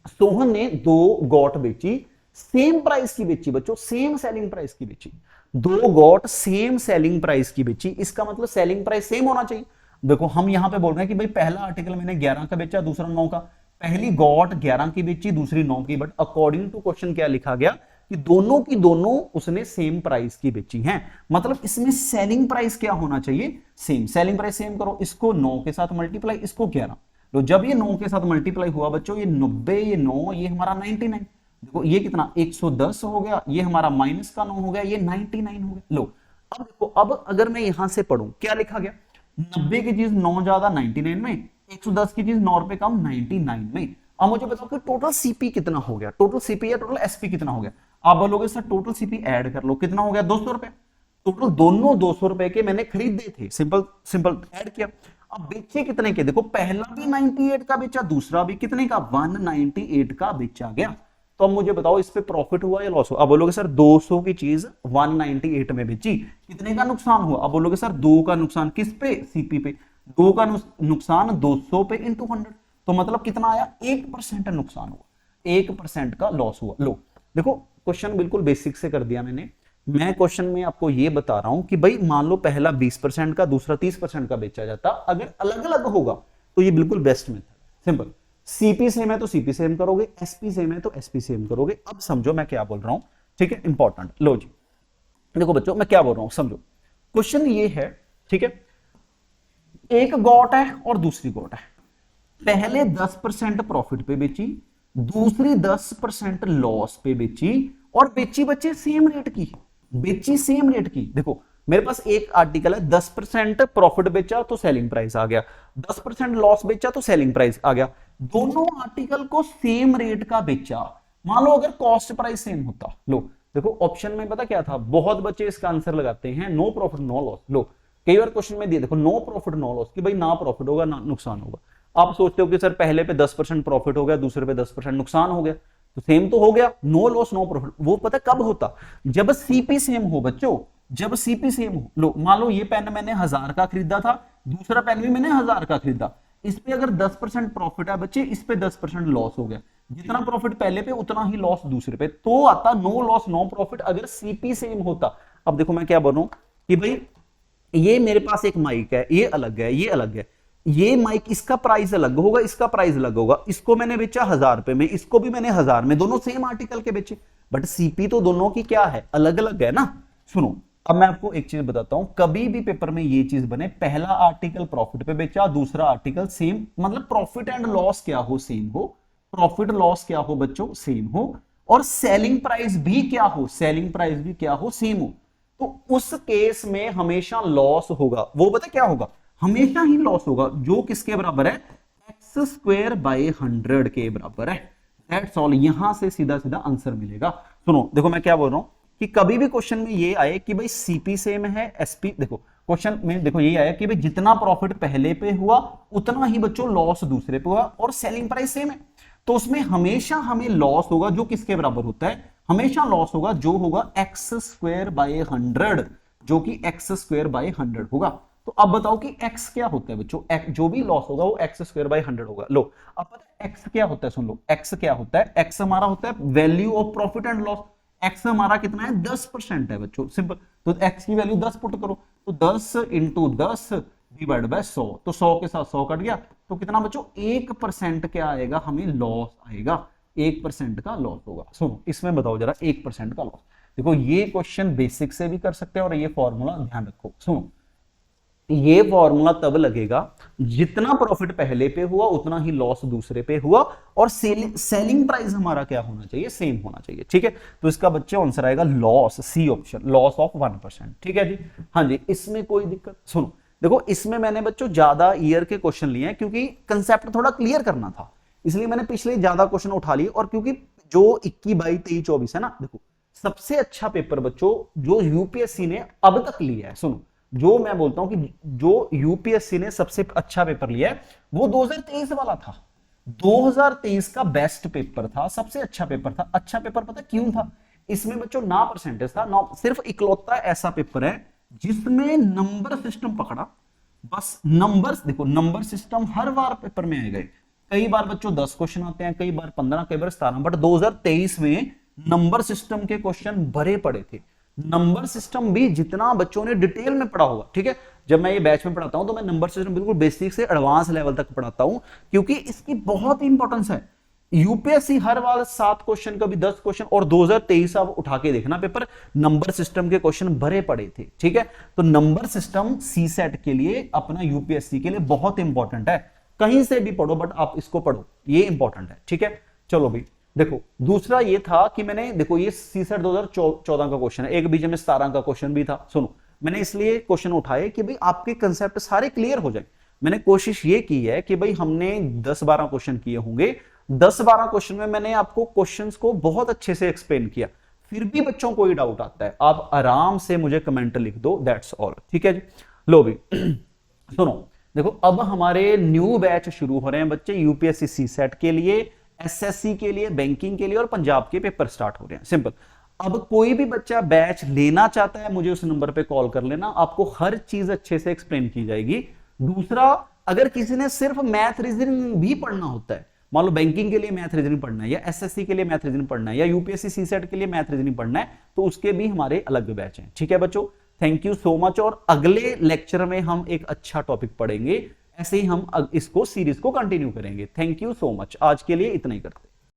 सोहन ने 2 गॉट बेची, सेम प्राइस की बेची बच्चों, सेम सेलिंग प्राइस की बेची, 2 गॉट सेम सेलिंग प्राइस की बेची। इसका मतलब सेलिंग प्राइस सेम होना चाहिए। देखो हम यहां पे बोल रहे हैं कि भाई पहला आर्टिकल मैंने 11 का बेचा, दूसरा 9 का, पहली गॉट 11 की बेची, दूसरी 9 की, बट अकॉर्डिंग टू क्वेश्चन क्या लिखा गया कि दोनों की दोनों उसने सेम प्राइस की बेची हैं। मतलब इसमें सेलिंग प्राइस क्या होना चाहिए, सेम। सेलिंग प्राइस सेम करो, इसको 9 के साथ मल्टीप्लाई, इसको 11। तो जब ये 9 के साथ मल्टीप्लाई हुआ बच्चों, ये 90, ये 9, ये हमारा 99। देखो ये कितना 110 हो गया, ये हमारा माइनस का 9 हो गया, ये 99 हो गया। लो अब देखो, अब अगर मैं यहां से पढ़ूं क्या लिखा गया, 90 की चीज 9 ज्यादा 99 में, 110 की चीज 9 रुपए कम 99 में। अब मुझे बताओ कि टोटल सीपी कितना हो गया, टोटल सीपी या टोटल एसपी कितना हो गया। आप बोलोगे सर टोटल सीपी ऐड कर लो, कितना हो गया 200 रुपए। टोटल दोनों 200 रुपए के मैंने खरीदे थे, सिंपल सिंपल ऐड किया। अब बेचे कितने के, देखो पहला भी 98 का बेचा, दूसरा भी कितने का 198 का बेचा गया। तो तो अब मुझे बताओ इस पे प्रॉफिट हुआ या लॉस हुआ? अब बोलोगे सर 200 की चीज 198 में बेची, कितने का नुकसान हुआ? अब बोलोगे सर 2 का नुकसान किस पे? सीपी पे। 2 का नुकसान 200 पे इंटू 100, तो मतलब कितना आया? 1% नुकसान हुआ, 1% का लॉस हुआ। लो देखो क्वेश्चन बिल्कुल बेसिक से कर दिया मैंने। मैं क्वेश्चन में आपको ये बता रहा हूं कि भाई मान लो पहला 20% का, दूसरा 30% का बेचा जाता, अगर अलग अलग होगा तो ये बिल्कुल best method, simple. CP same है तो सीपी सेम करोगे, एसपी सेम है तो एसपी सेम करोगे। अब समझो मैं क्या बोल रहा हूं, ठीक है, इंपॉर्टेंट। लो जी देखो बच्चों मैं क्या बोल रहा हूं समझो। क्वेश्चन ये है, ठीक है, एक गॉट है और दूसरी गॉट है, पहले 10% प्रॉफिट पे बेची, दूसरी 10% लॉस पे बेची, और बेची बच्चे सेम रेट की, बेची सेम रेट की। देखो मेरे पास एक आर्टिकल है 10% प्रॉफिट बेचा तो सेलिंग प्राइस आ गया, 10% लॉस बेचा तो सेलिंग प्राइस आ गया। दोनों आर्टिकल को सेम रेट का बेचा। मान लो अगर कॉस्ट प्राइस सेम होता, लो देखो ऑप्शन में पता क्या था, बहुत बच्चे इसका आंसर लगाते हैं नो प्रॉफिट नो लॉस। लो कई बार क्वेश्चन में दिए देखो नो प्रॉफिट नो लॉस, कि भाई ना प्रॉफिट होगा ना नुकसान होगा। आप सोचते हो कि सर पहले पे 10% प्रॉफिट हो गया, दूसरे पे 10% नुकसान हो गया, तो सेम तो हो गया, नो लॉस नो प्रॉफिट। वो पता कब होता? जब सीपी सेम हो बच्चों, जब सीपी सेम हो। लो मान लो ये पेन मैंने 1000 का खरीदा था, दूसरा पेन भी मैंने 1000 का खरीदा, इस पे अगर 10% प्रॉफिट है बच्चे, इस पे 10% लॉस हो गया, जितना प्रॉफिट पहले पे उतना ही लॉस दूसरे पे, तो आता नो लॉस नो प्रॉफिट अगर सीपी सेम होता। अब देखो मैं क्या बोल रहा हूं कि भाई ये मेरे पास एक माइक है, ये अलग है, ये अलग है, ये माइक इसका प्राइस अलग होगा, इसका प्राइस अलग होगा, इसको मैंने बेचा 1000 रुपए में, इसको भी मैंने 1000 में, दोनों सेम आर्टिकल के बेचे, बट सीपी तो दोनों की क्या है? अलग अलग है ना। सुनो अब मैं आपको एक चीज बताता हूं, कभी भी पेपर में ये चीज बने, पहला आर्टिकल प्रॉफिट पे बेचा, दूसरा आर्टिकल सेम, मतलब प्रॉफिट एंड लॉस क्या हो? सेम हो, प्रॉफिट लॉस क्या हो बच्चों? सेम हो, और सेलिंग प्राइस भी क्या हो? सेलिंग प्राइस भी क्या हो? सेम हो, तो उस केस में हमेशा लॉस होगा। वो पता क्या होगा? हमेशा ही लॉस होगा, जो किसके बराबर है? एक्स स्क्वायर बाय 100 के बराबर है। दैट्स ऑल, यहां से सीधा सीधा आंसर मिलेगा। सुनो देखो मैं क्या बोल रहा हूं कि कभी भी क्वेश्चन में ये आए कि भाई सीपी सेम है एसपी, देखो क्वेश्चन में देखो ये आया कि भाई जितना प्रॉफिट पहले पे हुआ उतना ही बच्चों लॉस दूसरे पे हुआ, और सेलिंग प्राइस सेम है, तो उसमें हमेशा हमें लॉस होगा, जो किसके बराबर होता है? हमेशा लॉस होगा जो होगा एक्स स्क्वायर बाय 100, जो कि एक्स स्क्वायर बाय 100 होगा। तो अब बताओ कि x क्या होता है बच्चों? जो भी लॉस होगा वो एक्स स्क्वायर बाय 100 होगा। लो अब पता है x क्या होता है? सुन लो x क्या होता है? x हमारा होता है value of profit and loss. x हमारा कितना है? 10% है बच्चों, सिंपल। तो x की वैल्यू 10 पुट करो, तो 10 इंटू 10 डिवाइड बाय 100, तो 100 के साथ 100 कट गया, तो कितना बच्चों? 1% क्या आएगा? हमें लॉस आएगा, 1% का लॉस होगा। सुनो इसमें बताओ जरा 1% का लॉस। देखो ये क्वेश्चन बेसिक से भी कर सकते हैं, और ये फॉर्मूला ध्यान रखो। सुनो ये फॉर्मूला तब लगेगा जितना प्रॉफिट पहले पे हुआ उतना ही लॉस दूसरे पे हुआ, और सेलिंग प्राइस हमारा क्या होना चाहिए? सेम होना चाहिए, ठीक है। तो इसका बच्चे आंसर आएगा loss, C option, loss of 1%, ठीक है जी। हाँ जी, इसमें कोई दिक्कत? सुनो देखो इसमें मैंने बच्चों ज्यादा ईयर के क्वेश्चन लिए हैं, क्योंकि कंसेप्ट थोड़ा क्लियर करना था, इसलिए मैंने पिछले ज्यादा क्वेश्चन उठा लिए। और क्योंकि जो 21, 22, 23, 24 है ना, देखो सबसे अच्छा पेपर बच्चों जो यूपीएससी ने अब तक लिया है, सुनो जो मैं बोलता हूं कि जो यूपीएससी ने सबसे अच्छा पेपर लिया है वो 2023 वाला था। 2023 का बेस्ट पेपर था, सबसे अच्छा पेपर था। अच्छा पेपर पता क्यों था? इसमें बच्चों ना परसेंटेज था ना, सिर्फ इकलौता ऐसा पेपर है जिसमें नंबर सिस्टम पकड़ा। बस नंबर्स, देखो नंबर सिस्टम हर बार पेपर में आएगा। कई बार बच्चों 10 क्वेश्चन आते हैं, कई बार 15, कई बार 17, बट 2023 में नंबर सिस्टम के क्वेश्चन भरे पड़े थे। नंबर सिस्टम भी जितना बच्चों ने डिटेल में पढ़ा होगा, ठीक है। जब मैं ये बैच में पढ़ाता हूं तो मैं नंबर सिस्टम बिल्कुल बेसिक से एडवांस लेवल तक पढ़ाता हूं, क्योंकि इसकी बहुत इंपॉर्टेंस है। यूपीएससी हर बार 7 क्वेश्चन, कभी 10 क्वेश्चन, और 2023 आप उठा के देखना पेपर, नंबर सिस्टम के क्वेश्चन भरे पड़े थे, ठीक है। तो नंबर सिस्टम सी सेट के लिए, अपना यूपीएससी के लिए बहुत इंपॉर्टेंट है। कहीं से भी पढ़ो बट आप इसको पढ़ो, ये इंपॉर्टेंट है, ठीक है। चलो भाई देखो दूसरा ये था कि मैंने, देखो ये सी सेट 2014 का क्वेश्चन है, एक बीच में 17 का क्वेश्चन भी था। सुनो मैंने इसलिए क्वेश्चन उठाए कि भाई आपके कंसेप्ट सारे क्लियर हो जाए। मैंने कोशिश ये की है कि भाई हमने 10-12 क्वेश्चन किए होंगे, 10-12 क्वेश्चन में मैंने आपको क्वेश्चंस को बहुत अच्छे से एक्सप्लेन किया। फिर भी बच्चों को कोई डाउट आता है, आप आराम से मुझे कमेंट लिख दो, दैट्स ऑल, ठीक है जी। लो भी सुनो देखो अब हमारे न्यू बैच शुरू हो रहे हैं बच्चे यूपीएससी सी सेट के लिए। एसएससी के लिए, बैंकिंग के लिए और पंजाब के पेपर स्टार्ट हो रहे हैं। सिंपल। अब कोई भी बच्चा बैच लेना चाहता है, मुझे उस नंबर पे कॉल कर लेना, आपको हर चीज अच्छे से एक्सप्लेन की जाएगी। दूसरा, अगर किसी ने सिर्फ मैथ रीजनिंग भी पढ़ना होता है, मान लो बैंकिंग के लिए मैथ रीजनिंग पढ़ना है, या एसएससी के लिए मैथ रीजनिंग पढ़ना है, या यूपीएससी सीसेट के लिए मैथ रीजनिंग पढ़ना है, तो उसके भी हमारे अलग बैच हैं। ठीक है बच्चों, थैंक यू सो मच। और अगले लेक्चर में हम एक अच्छा टॉपिक पढ़ेंगे, ऐसे ही हम इसको सीरीज को कंटिन्यू करेंगे। Thank you so much. आज के लिए इतना ही करते हैं।